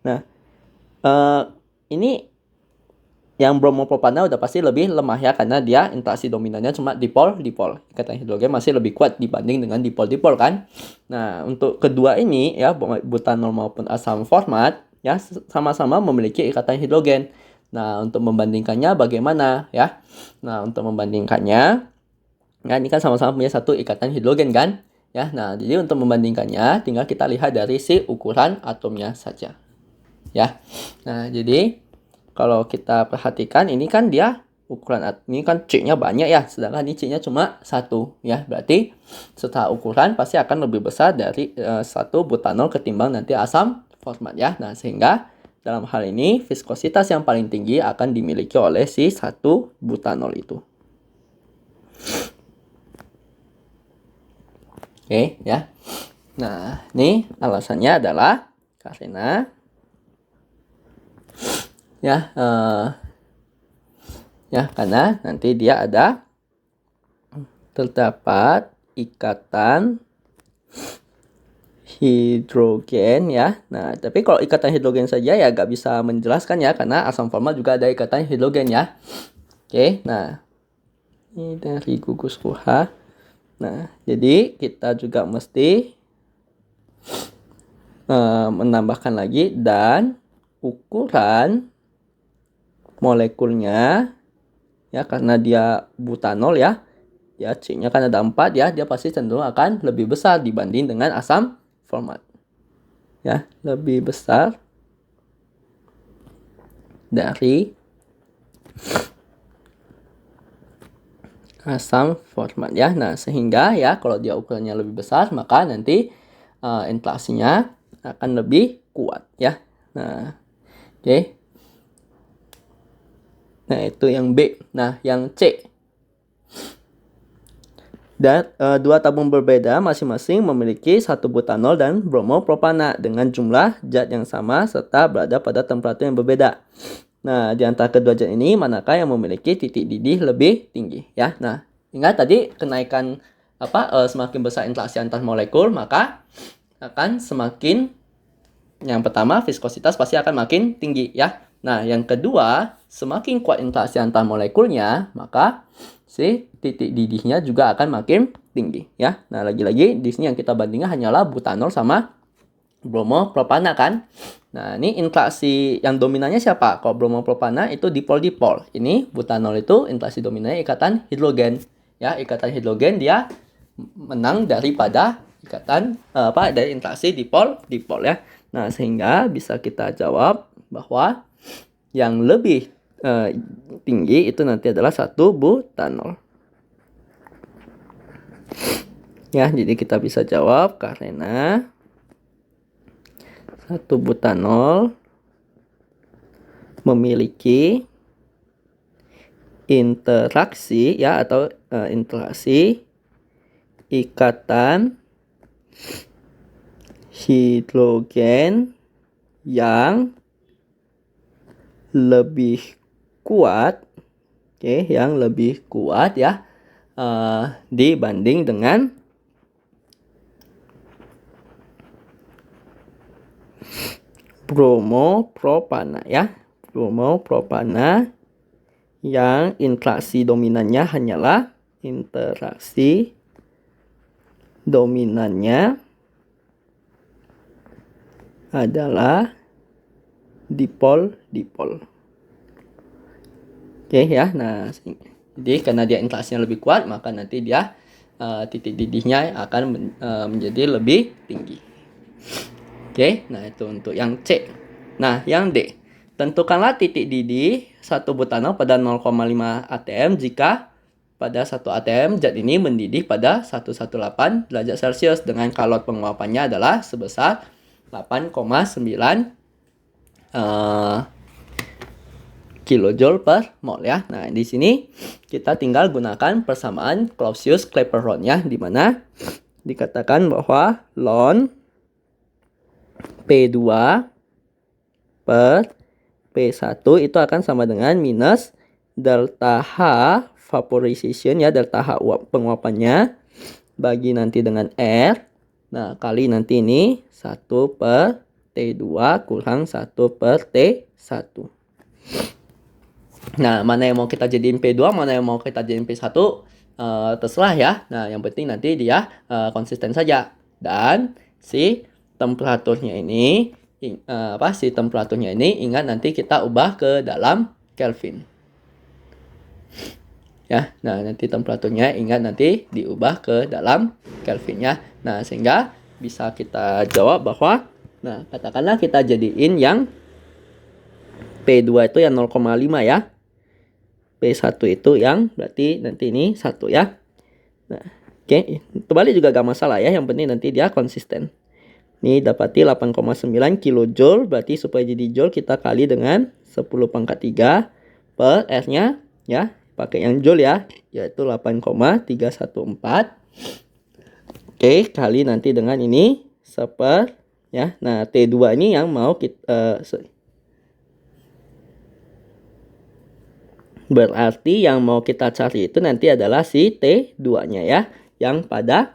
Nah, ini yang bromopropana udah pasti lebih lemah ya, karena dia interaksi dominannya cuma dipol-dipol. Ikatan hidrogen masih lebih kuat dibanding dengan dipol-dipol kan. Nah, untuk kedua ini ya, butanol maupun asam format ya sama-sama memiliki ikatan hidrogen. Nah, untuk membandingkannya bagaimana ya? Nah, untuk membandingkannya, nah ini kan sama-sama punya satu ikatan hidrogen kan? Ya, nah jadi untuk membandingkannya tinggal kita lihat dari si ukuran atomnya saja. Ya, nah jadi kalau kita perhatikan ini kan dia ukuran ini kan C-nya banyak ya, sedangkan ini C-nya cuma 1 ya. Berarti setelah ukuran pasti akan lebih besar dari 1 butanol ketimbang nanti asam format ya. Nah, sehingga dalam hal ini viskositas yang paling tinggi akan dimiliki oleh si 1 butanol itu. Oke ya. Nah, ini alasannya adalah karena karena nanti dia ada terdapat ikatan hidrogen ya. Nah, tapi kalau ikatan hidrogen saja ya gak bisa menjelaskan ya, karena asam format juga ada ikatan hidrogen ya. Oke, nah ini dari gugus kuha. Nah, jadi kita juga mesti menambahkan lagi dan ukuran molekulnya ya, karena dia butanol ya. Ya, C-nya kan ada 4 ya, dia pasti cenderung akan lebih besar dibanding dengan asam format. Ya, lebih besar dari asam format ya. Nah, sehingga ya kalau dia ukurannya lebih besar, maka nanti interaksinya akan lebih kuat ya. Nah, oke. Nah, itu yang B. Nah, yang C. Dan dua tabung berbeda masing-masing memiliki 1 butanol dan bromopropana dengan jumlah zat yang sama serta berada pada temperatur yang berbeda. Nah, di antara kedua zat ini manakah yang memiliki titik didih lebih tinggi ya? Nah, ingat tadi kenaikan semakin besar interaksi antar molekul, maka akan semakin, yang pertama viskositas pasti akan makin tinggi ya. Nah, yang kedua, semakin kuat interaksi antar molekulnya, maka si titik didihnya juga akan makin tinggi ya. Nah, lagi-lagi di sini yang kita bandingkan hanyalah butanol sama bromopropana kan. Nah, ini interaksi yang dominannya siapa? Kalau bromopropana itu dipol-dipol. Ini butanol itu interaksi dominannya ikatan hidrogen. Ya, ikatan hidrogen dia menang daripada ikatan dari interaksi dipol-dipol ya. Nah, sehingga bisa kita jawab bahwa yang lebih tinggi itu nanti adalah 1 butanol. Ya, jadi kita bisa jawab karena 1 butanol memiliki interaksi ya atau interaksi ikatan hidrogen yang lebih kuat, yang lebih kuat ya dibanding dengan bromopropana ya. Bromopropana yang interaksi dominannya hanyalah interaksi dominannya adalah dipol-dipol. Oke ya. Nah, jadi karena dia interaksinya lebih kuat, maka nanti dia titik didihnya akan menjadi lebih tinggi. Oke, nah itu untuk yang C. Nah, yang D. Tentukanlah titik didih 1 butanol pada 0,5 atm jika pada 1 atm zat ini mendidih pada 118 derajat Celcius dengan kalori penguapannya adalah sebesar 8,9 kilojoule per mol ya. Nah, di sini kita tinggal gunakan persamaan Clausius-Clapeyron ya, di mana dikatakan bahwa ln P2 per P1 itu akan sama dengan minus delta H vaporization ya, delta H penguapannya bagi nanti dengan R. Nah, kali nanti ini 1 per T T2 kurang 1/T1. Nah, mana yang mau kita jadiin P2, mana yang mau kita jadiin P1, terserah ya. Nah, yang penting nanti dia konsisten saja. Dan si temperaturnya ini, ingat nanti kita ubah ke dalam Kelvin. Ya, nah nanti temperaturnya ingat nanti diubah ke dalam Kelvin ya. Nah, sehingga bisa kita jawab bahwa, nah katakanlah kita jadiin yang P2 itu yang 0,5 ya. P1 itu yang berarti nanti ini 1 ya. Nah, oke, kembali juga gak masalah ya, yang penting nanti dia konsisten. Ini dapati 8,9 kilojoule, berarti supaya jadi joule kita kali dengan 10 pangkat 3 per R-nya ya, pakai yang joule ya, yaitu 8,314. Oke, kali nanti dengan ini seper ya. Nah, T2 ini yang mau kita berarti yang mau kita cari itu nanti adalah si T2-nya ya, yang pada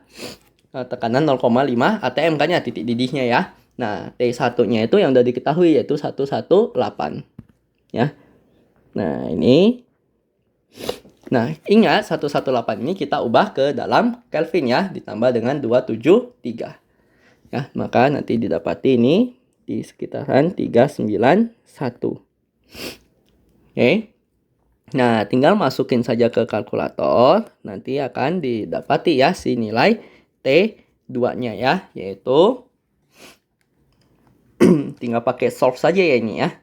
tekanan 0,5 atm kan ya, titik didihnya ya. Nah, T1-nya itu yang udah diketahui yaitu 118 ya. Nah, ini. Nah, ingat 118 ini kita ubah ke dalam Kelvin ya, ditambah dengan 273. Ya, maka nanti didapati ini di sekitaran 391. Oke. Nah, tinggal masukin saja ke kalkulator, nanti akan didapati ya si nilai T2-nya ya, yaitu tinggal pakai solve saja ya ini ya.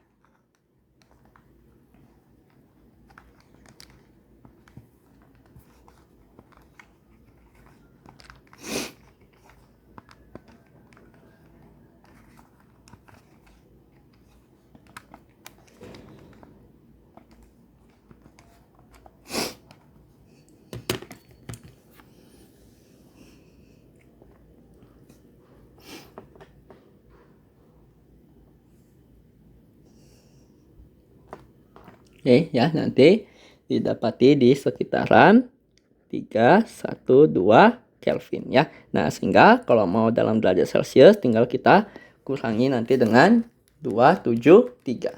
Oke ya, nanti didapati di sekitaran 312 Kelvin ya. Nah, sehingga kalau mau dalam derajat Celcius tinggal kita kurangi nanti dengan 273.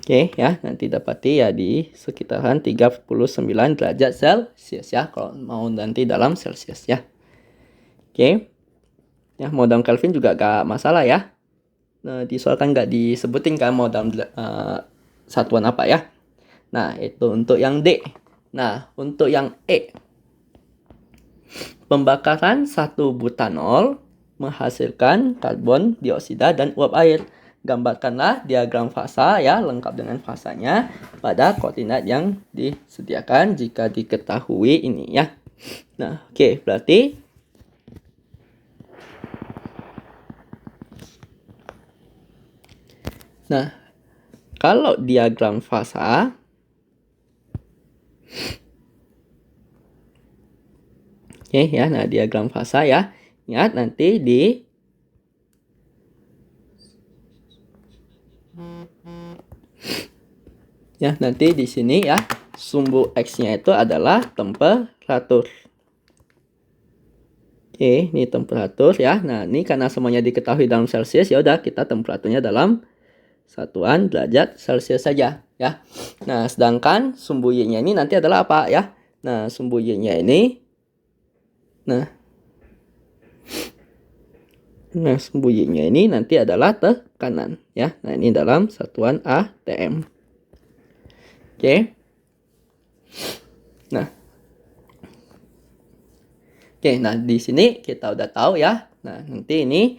Oke ya, nanti dapati ya di sekitaran 39 derajat Celcius ya, kalau mau nanti dalam Celcius ya. Oke. Ya, mau dalam Kelvin juga gak masalah ya. Nah, di soal kan gak disebutin kan mau dalam satuan apa ya. Nah, itu untuk yang D. Nah, untuk yang E. Pembakaran 1 butanol menghasilkan karbon dioksida dan uap air. Gambarkanlah diagram fasa ya, lengkap dengan fasanya pada koordinat yang disediakan jika diketahui ini ya. Nah, oke, berarti nah, kalau diagram fasa oke ya, nah diagram fasa ya. Ingat nanti nanti di sini ya, sumbu X-nya itu adalah temperatur. Oke, ini temperatur ya. Nah, ini karena semuanya diketahui dalam Celcius, ya udah kita temperaturnya dalam satuan derajat Celcius saja ya. Nah, sedangkan sumbu Y-nya ini nanti adalah apa ya? Nah, sumbu Y-nya ini sumbu Y-nya ini nanti adalah tekanan ya. Nah, ini dalam satuan atm. Oke. Nah di sini kita udah tahu ya. Nah, nanti ini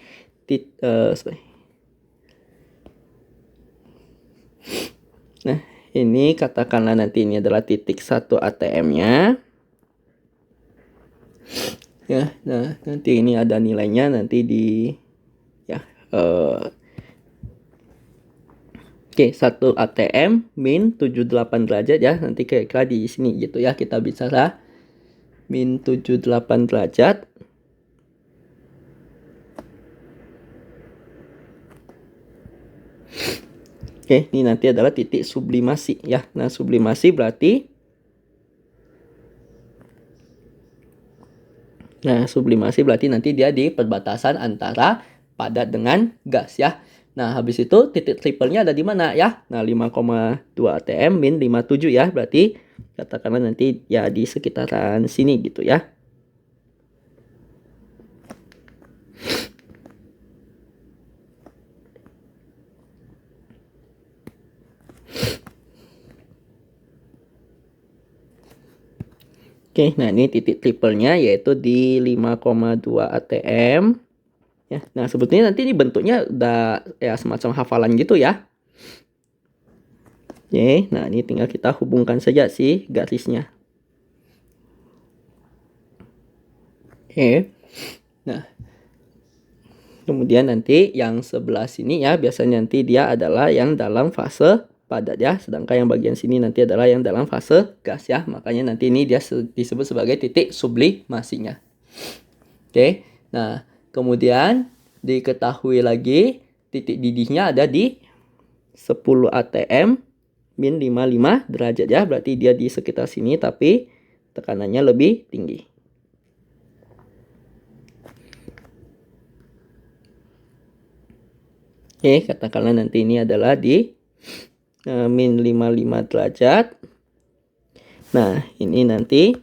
nah, ini katakanlah nanti ini adalah titik 1 atm-nya. Ya, nah nanti ini ada nilainya nanti di ya 1 atm min 78 derajat ya. Nanti kira-kira di sini gitu ya, kita bisa lah min 78 derajat. Oke, ini nanti adalah titik sublimasi ya. Nah, sublimasi berarti nanti dia di perbatasan antara padat dengan gas ya. Nah, habis itu titik triplenya ada di mana ya? Nah, 5,2 atm min 57 ya. Berarti katakanlah nanti ya di sekitaran sini gitu ya. Oke, nah ini titik triplenya yaitu di 5,2 atm. Ya, nah sebetulnya nanti ini bentuknya udah ya semacam hafalan gitu ya. Oke, nah ini tinggal kita hubungkan saja sih garisnya. Oke, nah kemudian nanti yang sebelah sini ya biasanya nanti dia adalah yang dalam fase padat ya, sedangkan yang bagian sini nanti adalah yang dalam fase gas ya, makanya nanti ini dia disebut sebagai titik sublimasinya. Oke, nah kemudian diketahui lagi titik didihnya ada di 10 atm min 55 derajat ya, berarti dia di sekitar sini tapi tekanannya lebih tinggi. Oke, katakanlah nanti ini adalah di min 55 derajat. Nah, ini nanti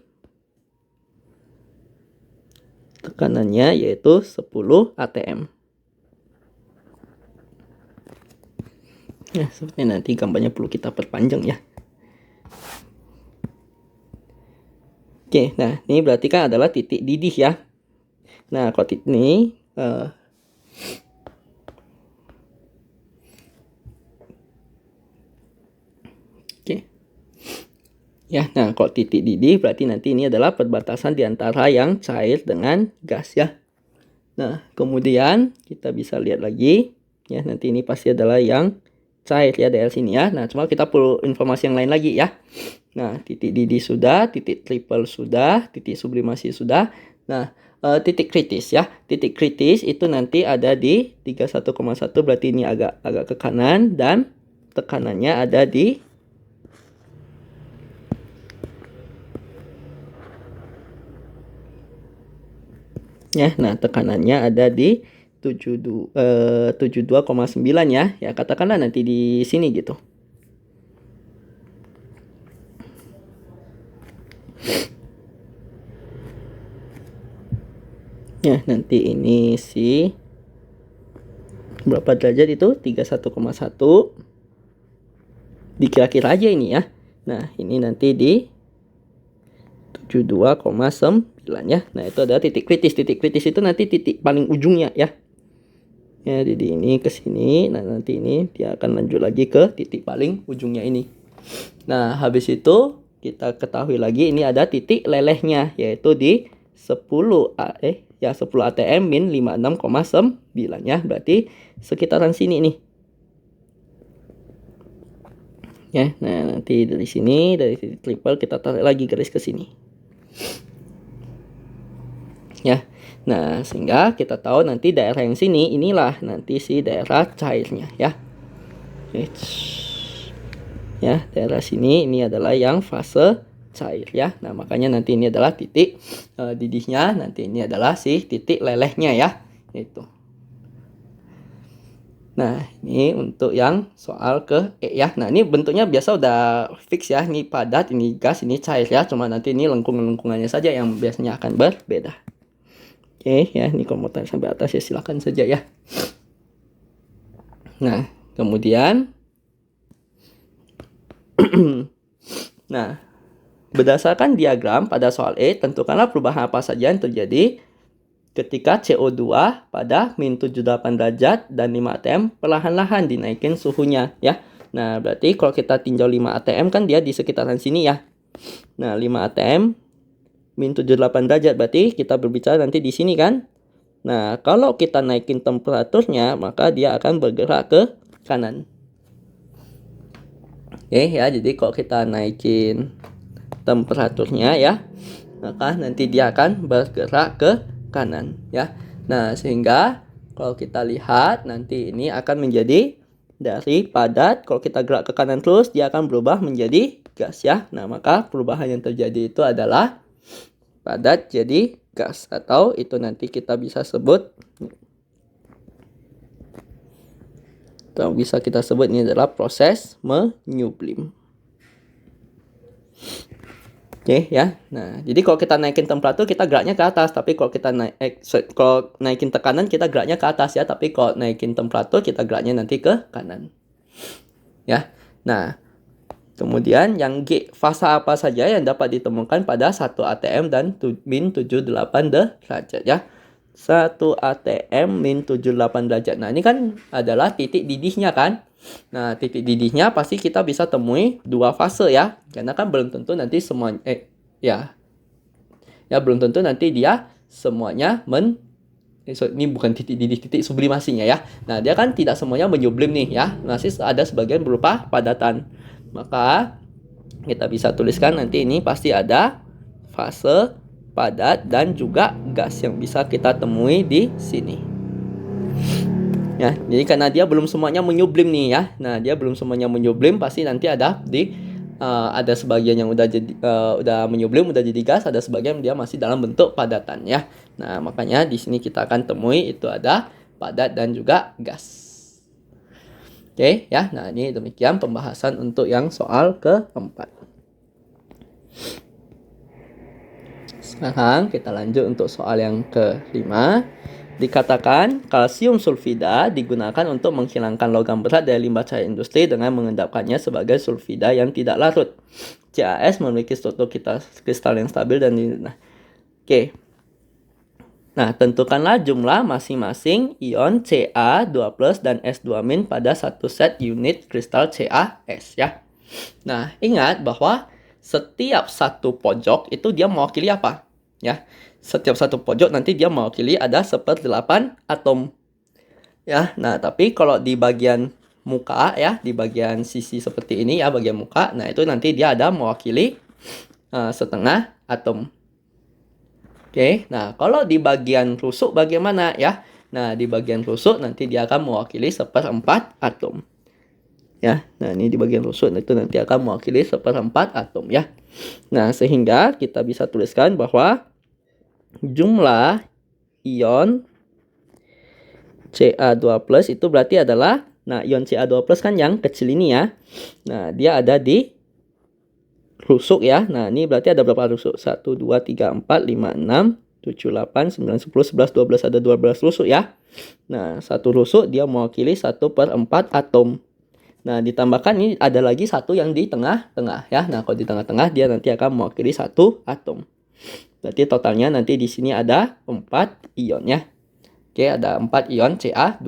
tekanannya yaitu 10 atm. Nah, sepertinya nanti gambarnya perlu kita perpanjang ya. Oke, nah ini berarti kan adalah titik didih ya. Nah, kalau titik ini ya, nah kalau titik didih berarti nanti ini adalah perbatasan di antara yang cair dengan gas ya. Nah, kemudian kita bisa lihat lagi ya, nanti ini pasti adalah yang cair ya daerah sini ya. Nah, cuma kita perlu informasi yang lain lagi ya. Nah, titik didih sudah, titik triple sudah, titik sublimasi sudah. Nah, titik kritis ya. Titik kritis itu nanti ada di 31,1, berarti ini agak ke kanan dan tekanannya ada di ya, nah tekanannya ada di 72,9 ya. Ya katakanlah nanti di sini gitu. Ya, nanti ini sih berapa derajat itu? 31,1. Dikira-kira aja ini ya. Nah, ini nanti di 72,9 ya. Nah, itu adalah titik kritis. Titik kritis itu nanti titik paling ujungnya ya. Ya, jadi ini ke sini. Nah, nanti ini dia akan lanjut lagi ke titik paling ujungnya ini. Nah, habis itu kita ketahui lagi ini ada titik lelehnya yaitu di 10 atm min 56,9 ya. Berarti sekitaran sini nih. Ya, nah nanti dari sini dari titik triple kita tarik lagi garis ke sini. Ya. Nah, sehingga kita tahu nanti daerah yang sini inilah nanti si daerah cairnya ya. Ya, daerah sini ini adalah yang fase cair ya. Nah, makanya nanti ini adalah titik didihnya, nanti ini adalah si titik lelehnya ya. Itu. Nah, ini untuk yang soal ke E ya. Nah, ini bentuknya biasa udah fix ya. Ini padat, ini gas, ini cair ya. Cuma nanti ini lengkung-lengkungannya saja yang biasanya akan berbeda. Oke ya, ini kalau mau tanya sampai atas ya silakan saja ya. Nah, kemudian nah, berdasarkan diagram pada soal E, tentukanlah perubahan apa saja yang terjadi ketika CO2 pada min 78 derajat dan 5 atm perlahan-lahan dinaikin suhunya ya. Nah, berarti kalau kita tinjau 5 atm kan dia di sekitaran sini ya. Nah, 5 atm min 78 derajat berarti kita berbicara nanti di sini kan. Nah, kalau kita naikin temperaturnya maka dia akan bergerak ke kanan. Oke ya, jadi kalau kita naikin temperaturnya ya, maka nanti dia akan bergerak ke kanan ya. Nah, sehingga kalau kita lihat nanti ini akan menjadi dari padat, kalau kita gerak ke kanan terus dia akan berubah menjadi gas ya. Nah, maka perubahan yang terjadi itu adalah padat jadi gas, atau itu nanti kita bisa sebut atau bisa kita sebut ini adalah proses menyublim. Oke ya. Nah, jadi kalau kita naikin temperatur kita geraknya ke atas, tapi kalau kita kalau naikin tekanan kita geraknya ke atas ya, tapi kalau naikin temperatur kita geraknya nanti ke kanan. Ya. Nah, kemudian yang G, fasa apa saja yang dapat ditemukan pada 1 atm dan min 78 derajat ya. 1 atm min 78 derajat. Nah, ini kan adalah titik didihnya kan. Nah, titik didihnya pasti kita bisa temui dua fase ya. Karena kan belum tentu nanti semuanya belum tentu nanti dia semuanya ini bukan titik didih, titik sublimasinya ya. Nah, dia kan tidak semuanya menyublim nih ya. Masih ada sebagian berupa padatan. Maka kita bisa tuliskan nanti ini pasti ada fase padat dan juga gas yang bisa kita temui di sini. Ya, jadi karena dia belum semuanya menyublim nih ya. Nah, dia belum semuanya menyublim, pasti nanti ada ada sebagian yang udah menyublim, udah jadi gas, ada sebagian dia masih dalam bentuk padatan ya. Nah, makanya di sini kita akan temui itu ada padat dan juga gas. Oke ya. Nah, ini demikian pembahasan untuk yang soal keempat. Sekarang kita lanjut untuk soal yang kelima. Dikatakan kalsium sulfida digunakan untuk menghilangkan logam berat dari limbah cair industri dengan mengendapkannya sebagai sulfida yang tidak larut. CaS memiliki struktur kristal yang stabil dan Oke. Nah, tentukanlah jumlah masing-masing ion Ca2+ dan S2- pada satu set unit kristal CaS ya. Nah, ingat bahwa setiap satu pojok itu dia mewakili apa? Ya. Setiap satu pojok nanti dia mewakili ada 1/8 atom. Ya, nah tapi kalau di bagian muka ya, di bagian sisi seperti ini ya, bagian muka, nah itu nanti dia ada mewakili setengah atom. Oke, nah kalau di bagian rusuk bagaimana ya? Nah, di bagian rusuk nanti dia akan mewakili 1/4 atom. Ya, nah ini di bagian rusuk itu nanti akan mewakili 1/4 atom ya. Nah, sehingga kita bisa tuliskan bahwa jumlah ion Ca2+ itu berarti adalah, nah ion Ca2+ kan yang kecil ini ya. Nah, dia ada di rusuk ya. Nah, ini berarti ada berapa rusuk? 1, 2, 3, 4, 5, 6, 7, 8, 9, 10, 11, 12. Ada 12 rusuk ya. Nah, satu rusuk dia mewakili 1/4 atom. Nah, ditambahkan ini ada lagi satu yang di tengah-tengah ya. Nah, kalau di tengah-tengah dia nanti akan mewakili 1 atom. Berarti totalnya nanti di sini ada 4 ion ya. Oke, ada 4 ion Ca2+.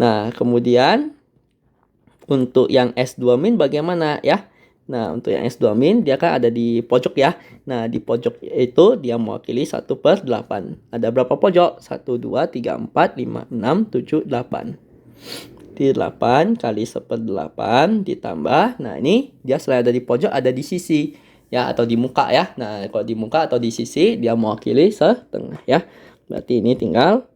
Nah, kemudian untuk yang S2- bagaimana ya? Nah, untuk yang S2- dia kan ada di pojok ya. Nah, di pojok itu dia mewakili 1/8. Ada berapa pojok? 1, 2, 3, 4, 5, 6, 7, 8. Di 8 kali 1/8 ditambah. Nah, ini dia selain ada di pojok ada di sisi ya, atau di muka ya. Nah, kalau di muka atau di sisi dia mewakili setengah ya. Berarti ini tinggal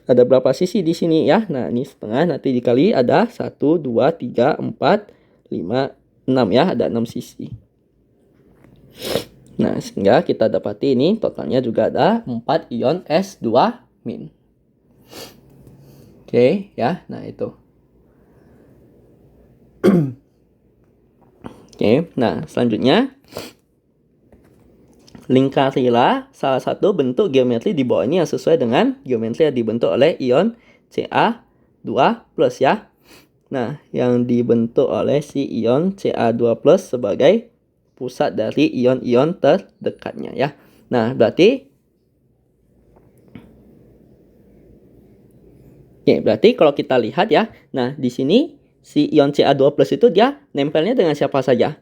ada berapa sisi di sini ya. Nah, ini setengah nanti dikali ada 1, 2, 3, 4, 5, 6 ya. Ada 6 sisi. Nah, sehingga kita dapati ini totalnya juga ada 4 ion S2-. Oke ya. Nah, itu. Oke, nah selanjutnya lingkarilah salah satu bentuk geometri di bawah ini yang sesuai dengan geometri yang dibentuk oleh ion Ca2+ ya. Nah, yang dibentuk oleh si ion Ca2+ sebagai pusat dari ion-ion terdekatnya ya. Nah, berarti kalau kita lihat ya, nah di sini si ion Ca2+ itu dia nempelnya dengan siapa saja?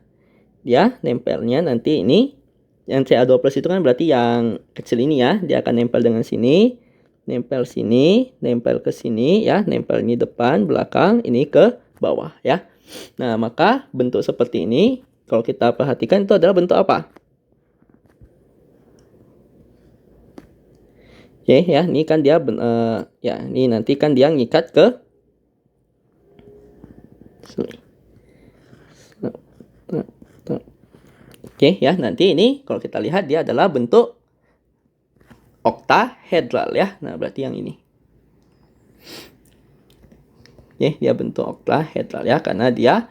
Dia nempelnya nanti ini, yang Ca2+ itu kan berarti yang kecil ini ya. Dia akan nempel dengan sini, nempel sini, nempel ke sini ya. Nempel ini depan, belakang, ini ke bawah ya. Nah, maka bentuk seperti ini, kalau kita perhatikan itu adalah bentuk apa? Oke ya, ini kan dia ya, ini nanti kan dia ngikat ke sini. Oke ya, nanti ini kalau kita lihat dia adalah bentuk oktahedral ya. Nah, berarti yang ini. Oke, dia bentuk oktahedral ya, karena dia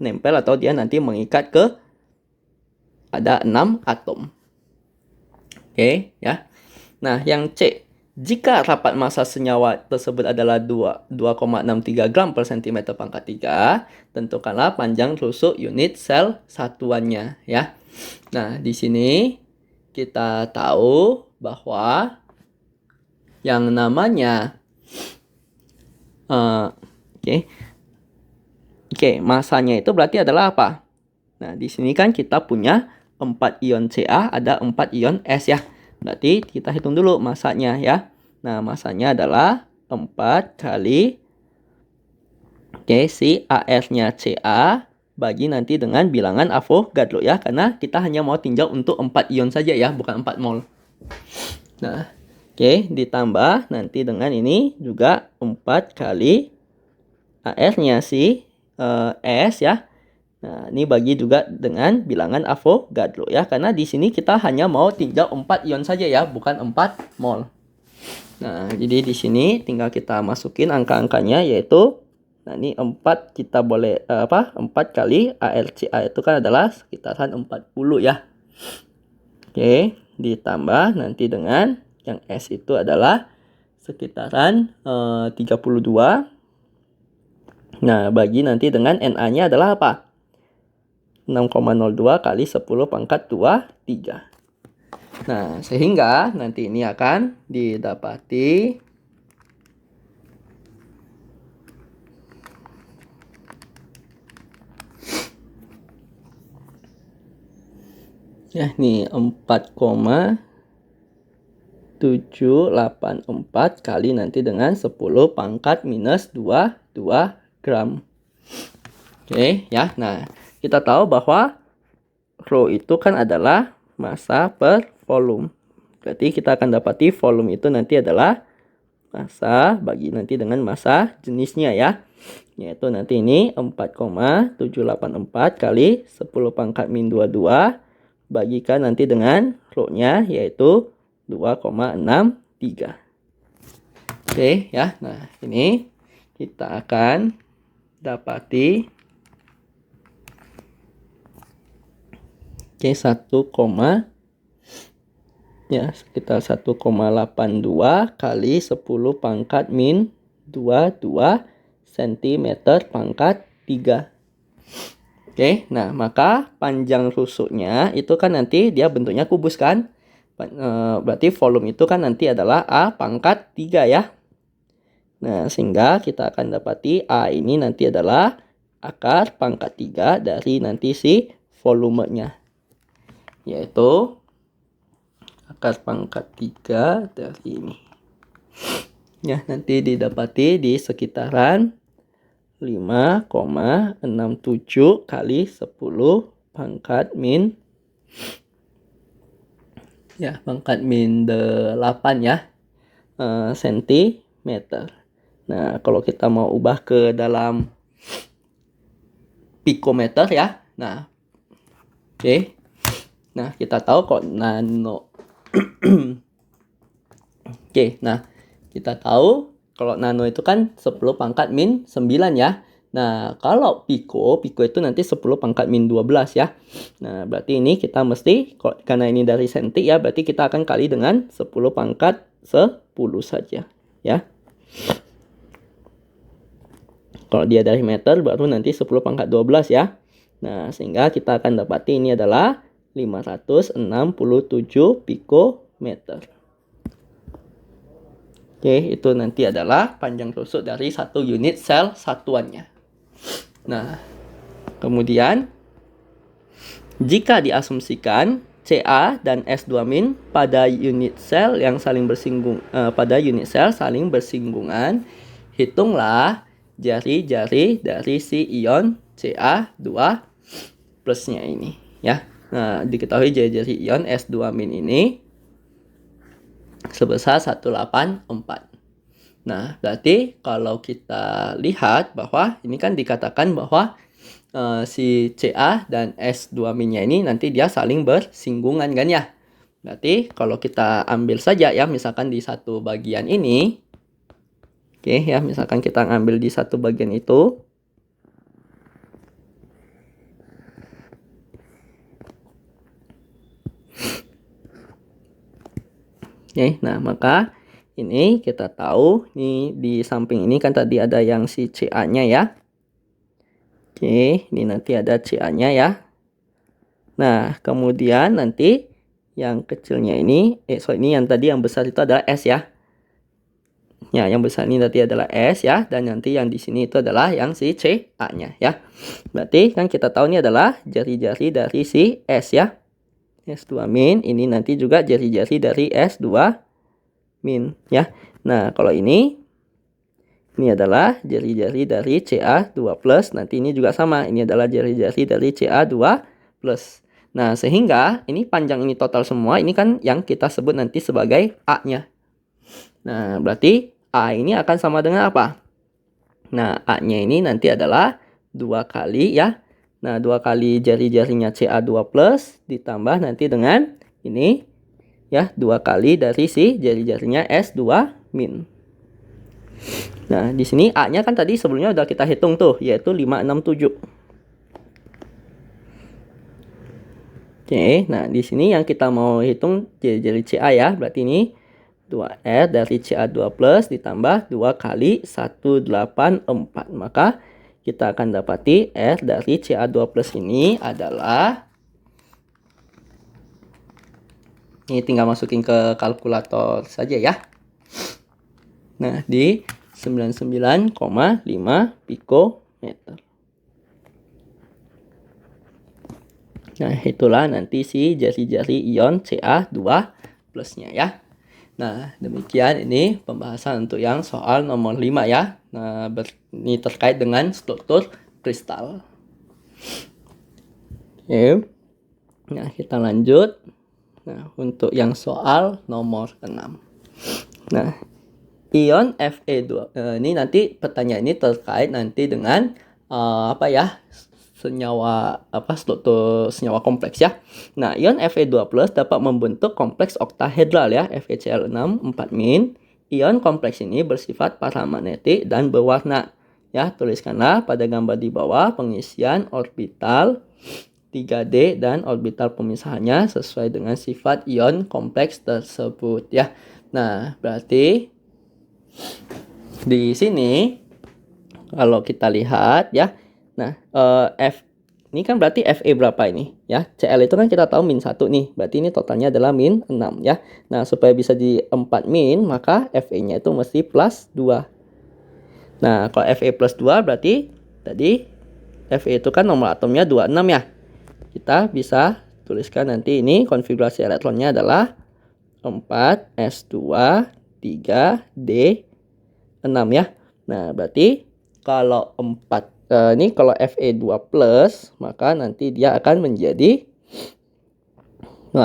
nempel atau dia nanti mengikat ke ada 6 atom. Oke, ya. Nah, yang C, jika rapat massa senyawa tersebut adalah 2,63 gram per cm pangkat 3, tentukanlah panjang rusuk unit sel satuannya ya. Nah, di sini kita tahu bahwa yang namanya masanya itu berarti adalah apa? Nah, di sini kan kita punya 4 ion Ca, ada 4 ion S ya. Berarti kita hitung dulu masanya ya. Nah, masanya adalah 4 kali si AF-nya Ca bagi nanti dengan bilangan Avogadro ya. Karena kita hanya mau tinjau untuk 4 ion saja ya, bukan 4 mol. Nah, ditambah nanti dengan ini juga 4 kali AF-nya si S ya. Nah, ini bagi juga dengan bilangan Avogadro ya. Karena di sini kita hanya mau tinjau 4 ion saja ya, bukan 4 mol. Nah, jadi di sini tinggal kita masukin angka-angkanya yaitu nah ini 4 kita boleh 4 kali ARCA itu kan adalah sekitaran 40 ya. Oke, ditambah nanti dengan yang S itu adalah sekitaran 32. Nah, bagi nanti dengan Na-nya adalah apa? 6,02 kali 10 pangkat 23. Nah, sehingga nanti ini akan didapati ya, nih 4,784 kali nanti dengan 10 pangkat minus 22 gram. Oke, ya. Nah, kita tahu bahwa rho itu kan adalah massa per volume. Berarti kita akan dapati volume itu nanti adalah massa bagi nanti dengan massa jenisnya ya. Yaitu nanti ini 4,784 kali 10 pangkat min 22 bagikan nanti dengan rho-nya yaitu 2,63. Oke ya. Nah, ini kita akan dapati sekitar 1,82 kali 10 pangkat min 22 cm pangkat 3. Oke, nah maka panjang rusuknya itu kan nanti dia bentuknya kubus kan. Berarti volume itu kan nanti adalah A pangkat 3 ya. Nah, sehingga kita akan dapati A ini nanti adalah akar pangkat 3 dari nanti si volumenya. Yaitu akar pangkat 3 dari ini. Ya, nanti didapati di sekitaran 5,67 kali 10 pangkat min ya, pangkat min 8 ya, sentimeter. Nah, kalau kita mau ubah ke dalam pikometer ya. Nah, oke. Nah, kita tahu kok nano. Oke, nah kita tahu kalau nano itu kan 10 pangkat min 9 ya. Nah, kalau piko itu nanti 10 pangkat min 12 ya. Nah, berarti ini kita mesti, karena ini dari senti ya, berarti kita akan kali dengan 10 pangkat 10 saja ya. Kalau dia dari meter baru nanti 10 pangkat 12 ya. Nah, sehingga kita akan dapati ini adalah 567 pikometer. Oke, itu nanti adalah panjang rusuk dari satu unit sel satuannya. Nah, kemudian jika diasumsikan Ca dan S2- pada unit sel yang saling bersinggungan, hitunglah jari-jari dari si ion Ca2 plusnya ini ya. Nah, diketahui jari-jari ion S2- ini sebesar 184. Nah, berarti kalau kita lihat bahwa ini kan dikatakan bahwa si Ca dan S2- ini nanti dia saling bersinggungan kan ya. Berarti kalau kita ambil saja ya, misalkan di satu bagian ini Oke ya, misalkan kita ngambil di satu bagian itu. Oke, nah maka ini kita tahu nih di samping ini kan tadi ada yang si CA-nya ya. Oke, ini nanti ada CA-nya ya. Nah, kemudian nanti yang kecilnya ini, ini yang tadi yang besar itu adalah S ya. Ya, yang besar ini tadi adalah S ya, dan nanti yang di sini itu adalah yang si CA-nya ya. Berarti kan kita tahu ini adalah jari-jari dari si S ya. S2 min, ini nanti juga jari-jari dari S2 min ya. Nah, kalau ini adalah jari-jari dari Ca2 plus, nanti ini juga sama, ini adalah jari-jari dari Ca2 plus. Nah, sehingga ini panjang ini total semua, ini kan yang kita sebut nanti sebagai A-nya. Nah, berarti A ini akan sama dengan apa? Nah, A-nya ini nanti adalah 2 kali ya. Nah, 2 kali jari-jarinya Ca2 plus ditambah nanti dengan ini ya, 2 kali dari si jari-jarinya S2 min. Nah, di sini A-nya kan tadi sebelumnya udah kita hitung tuh, yaitu 567. Oke, nah di sini yang kita mau hitung jari-jari CA ya, berarti ini 2R dari CA2 plus ditambah 2 kali 184. Maka kita akan dapati R dari CA2 plus ini adalah, ini tinggal masukin ke kalkulator saja ya. Nah, di 99,5 pikometer. Nah, itulah nanti si jari-jari ion Ca2 plusnya ya. Nah, demikian ini pembahasan untuk yang soal nomor 5 ya. Nah, ini terkait dengan struktur kristal. Oke. Nah, kita lanjut. Nah, untuk yang soal nomor 6. Nah, ion Fe2 ini nanti pertanyaan ini terkait nanti dengan apa ya? Senyawa struktur senyawa kompleks ya. Nah, ion Fe2+ dapat membentuk kompleks oktahedral ya, FeCl6 4 min. Ion kompleks ini bersifat paramagnetik dan berwarna. Ya, tuliskanlah pada gambar di bawah pengisian orbital 3D dan orbital pemisahannya sesuai dengan sifat ion kompleks tersebut ya. Nah, berarti di sini kalau kita lihat ya. Nah, ini kan berarti Fe berapa ini ya? Cl itu kan kita tahu min 1 nih. Berarti ini totalnya adalah min 6 ya. Nah, supaya bisa di 4 min, maka Fe-nya itu mesti plus 2. Nah, kalau Fe plus 2 berarti tadi Fe itu kan nomor atomnya 26 ya. Kita bisa tuliskan nanti ini konfigurasi elektronnya adalah 4s2 3d6 ya. Nah, berarti kalau 4 ini kalau Fe2 plus, maka nanti dia akan menjadi 18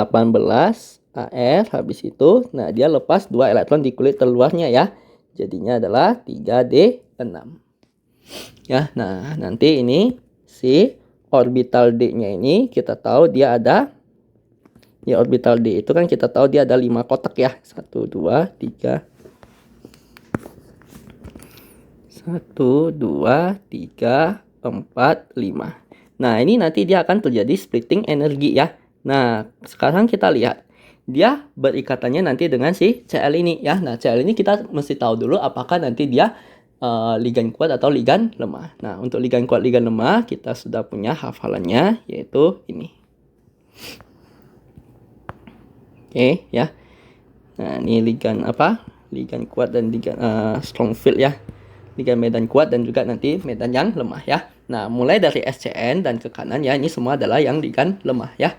AR habis itu. Nah, dia lepas 2 elektron di kulit terluarnya ya. Jadinya adalah 3D6. Ya, nah nanti ini si orbital D-nya ini kita tahu dia ada, ya orbital D itu kan kita tahu dia ada 5 kotak ya. 1, 2, 3. 1, 2, 3, 4, 5. Nah, ini nanti dia akan terjadi splitting energi ya. Nah, sekarang kita lihat. Dia berikatannya nanti dengan si Cl ini ya. Nah, Cl ini kita mesti tahu dulu apakah nanti dia ligan kuat atau ligan lemah. Nah, untuk ligan kuat, ligan lemah kita sudah punya hafalannya, yaitu ini. Oke ya. Nah, ini ligan apa? Ligan kuat dan ligan strong field ya. Ligan medan kuat dan juga nanti medan yang lemah ya. Nah, mulai dari SCN dan ke kanan ya, ini semua adalah yang ligan lemah ya.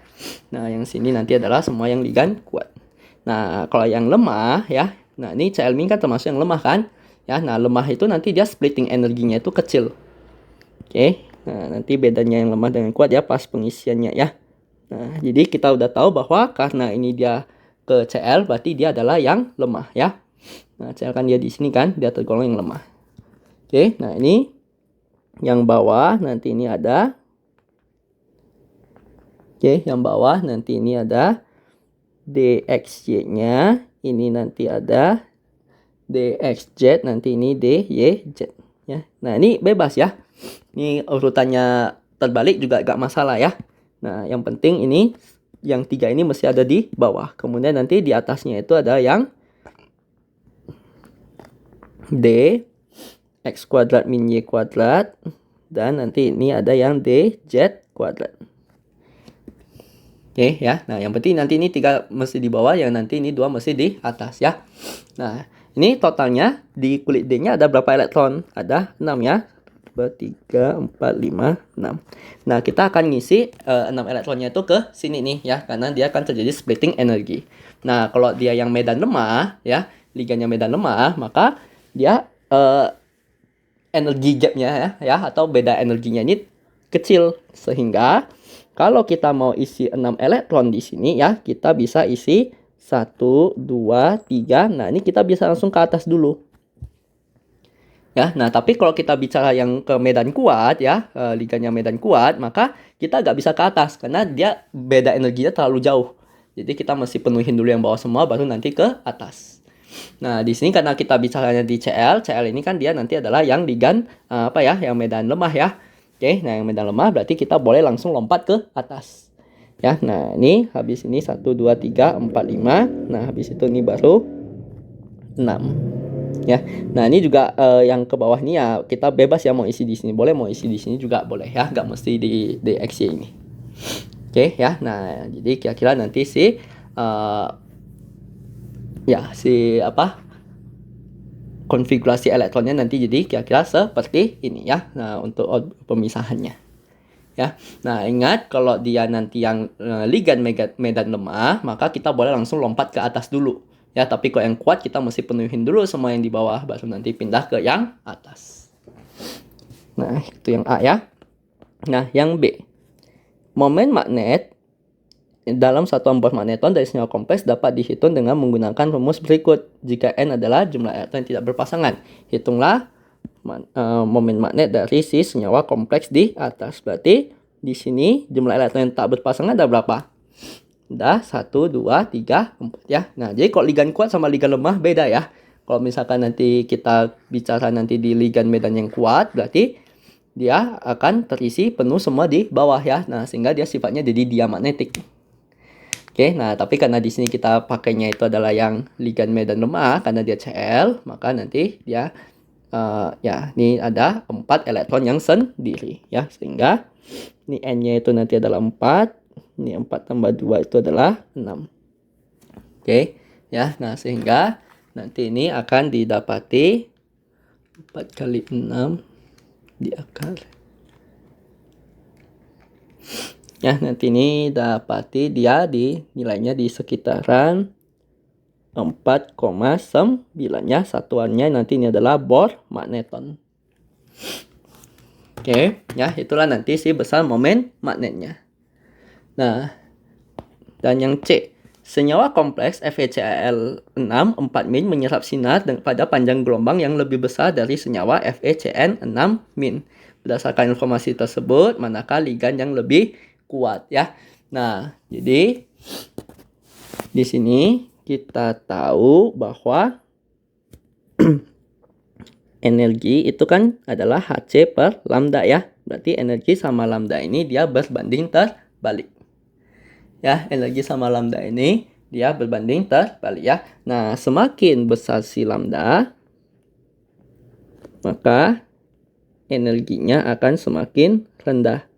Nah, yang sini nanti adalah semua yang ligan kuat. Nah, kalau yang lemah ya, nah ini Cl- kan termasuk yang lemah kan? Ya, nah lemah itu nanti dia splitting energinya itu kecil. Oke, nah nanti bedanya yang lemah dengan kuat ya pas pengisiannya ya. Nah, jadi kita udah tahu bahwa karena ini dia ke Cl, berarti dia adalah yang lemah ya. Nah, Cl kan dia di sini kan, dia tergolong yang lemah. Oke, nah ini yang bawah nanti ini ada. Oke, yang bawah nanti ini ada DXY-nya. Ini nanti ada DXZ, nanti ini DYZ ya. Nah, ini bebas ya. Ini urutannya terbalik juga gak masalah ya. Nah, yang penting ini yang 3 ini mesti ada di bawah. Kemudian nanti di atasnya itu ada yang D X kuadrat min Y kuadrat, dan nanti ini ada yang DZ kuadrat. Oke ya. Nah, yang penting nanti ini 3 mesti di bawah, yang nanti ini 2 mesti di atas ya. Nah, ini totalnya di kulit D-nya ada berapa elektron? Ada 6 ya. 2, 3, 4, 5, 6. Nah, kita akan ngisi 6 elektronnya itu ke sini nih ya, karena dia akan terjadi splitting energi. Nah, kalau dia yang medan lemah ya, ligannya medan lemah, maka dia energi gapnya ya atau beda energinya ini kecil, sehingga kalau kita mau isi 6 elektron di sini ya, kita bisa isi 1, 2, 3. Nah, ini kita bisa langsung ke atas dulu. Ya, nah tapi kalau kita bicara yang ke medan kuat ya, ligannya medan kuat, maka kita nggak bisa ke atas karena dia beda energinya terlalu jauh. Jadi kita mesti penuhin dulu yang bawah semua, baru nanti ke atas. Nah, di sini karena kita bicaranya di CL ini kan dia nanti adalah yang ligan yang medan lemah ya. Oke, nah yang medan lemah berarti kita boleh langsung lompat ke atas. Ya, nah ini habis ini 1, 2, 3, 4, 5. Nah, habis itu ini baru 6. Ya, nah ini juga yang ke bawah ini ya kita bebas ya, mau isi di sini boleh, mau isi di sini juga boleh ya, nggak mesti di DXY ini. Oke ya, nah jadi kira-kira nanti konfigurasi elektronnya nanti jadi kira-kira seperti ini ya. Nah, untuk pemisahannya. Ya. Nah, ingat kalau dia nanti yang ligan medan lemah, maka kita boleh langsung lompat ke atas dulu. Ya, tapi kalau yang kuat kita mesti penuhin dulu semua yang di bawah, baru nanti pindah ke yang atas. Nah, itu yang A ya. Nah, yang B. Momen magnet dalam satuan Bohr magneton dari senyawa kompleks dapat dihitung dengan menggunakan rumus berikut. Jika N adalah jumlah elektron yang tidak berpasangan, hitunglah momen magnet dari si senyawa kompleks di atas. Berarti di sini jumlah elektron yang tak berpasangan ada berapa? Ada 1, 2, 3, 4 ya. Nah, jadi kalau ligan kuat sama ligan lemah beda ya. Kalau misalkan nanti kita bicara nanti di ligan medan yang kuat, berarti dia akan terisi penuh semua di bawah ya. Nah, sehingga dia sifatnya jadi diamagnetik. Oke, nah tapi karena di sini kita pakainya itu adalah yang ligan medan lemah karena dia Cl, maka nanti dia ini ada 4 elektron yang sendiri ya, sehingga ini N-nya itu nanti adalah 4, ini 4 tambah 2 itu adalah 6. Oke, ya. Nah, sehingga nanti ini akan didapati 4 kali 6 di akar. Ya, nanti ini dapati dia di nilainya di sekitaran 4,9 ya. Satuannya nanti ini adalah Bohr magneton. Oke, ya itulah nanti si besar momen magnetnya. Nah, dan yang C. Senyawa kompleks FeCl6 4- menyerap sinar pada panjang gelombang yang lebih besar dari senyawa FeCN6-. Berdasarkan informasi tersebut, manakah ligan yang lebih kuat ya. Nah, jadi di sini kita tahu bahwa energi itu kan adalah Hc per lambda ya. Berarti energi sama lambda ini dia berbanding terbalik. Ya, energi sama lambda ini dia berbanding terbalik ya. Nah, semakin besar si lambda, maka energinya akan semakin rendah.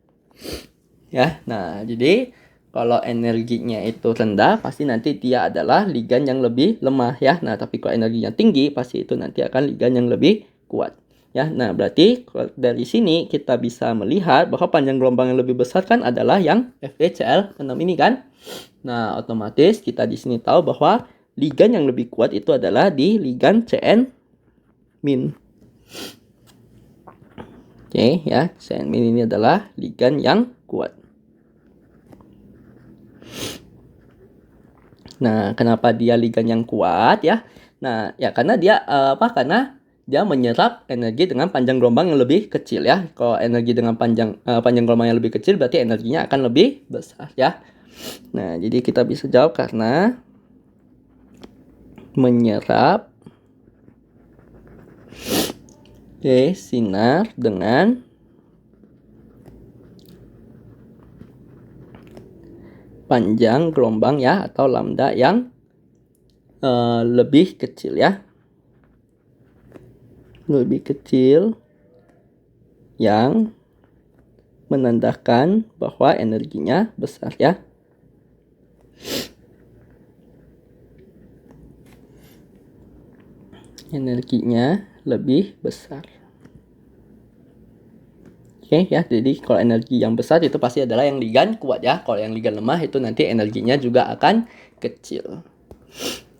Ya, nah jadi kalau energinya itu rendah, pasti nanti dia adalah ligan yang lebih lemah ya. Nah, tapi kalau energinya tinggi, pasti itu nanti akan ligan yang lebih kuat. Ya, nah berarti dari sini kita bisa melihat bahwa panjang gelombang yang lebih besar kan adalah yang FeCl6 ini kan. Nah, otomatis kita di sini tahu bahwa ligan yang lebih kuat itu adalah di ligan Cn-. Oke ya, Cn- ini adalah ligan yang kuat. Nah, kenapa dia ligan yang kuat ya? Nah, ya karena dia karena dia menyerap energi dengan panjang gelombang yang lebih kecil ya. Kalau energi dengan panjang gelombang yang lebih kecil berarti energinya akan lebih besar ya. Nah, jadi kita bisa jawab karena menyerap Oke, sinar dengan panjang gelombang ya, atau lambda yang lebih kecil ya. Lebih kecil yang menandakan bahwa energinya besar ya. Energinya lebih besar. Oke ya, jadi kalau energi yang besar itu pasti adalah yang ligan kuat ya. Kalau yang ligan lemah itu nanti energinya juga akan kecil.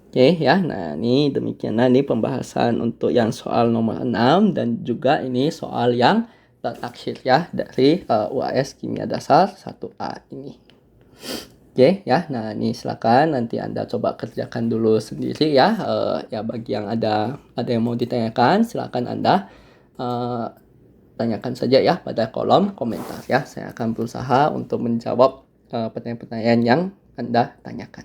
Oke ya, nah ini demikian nih pembahasan untuk yang soal nomor 6 dan juga ini soal yang terakhir ya dari UAS Kimia Dasar 1A ini. Oke ya, nah ini silakan nanti Anda coba kerjakan dulu sendiri ya. Ya bagi yang ada yang mau ditanyakan silakan Anda tanyakan saja ya pada kolom komentar ya. Saya akan berusaha untuk menjawab pertanyaan-pertanyaan yang Anda tanyakan.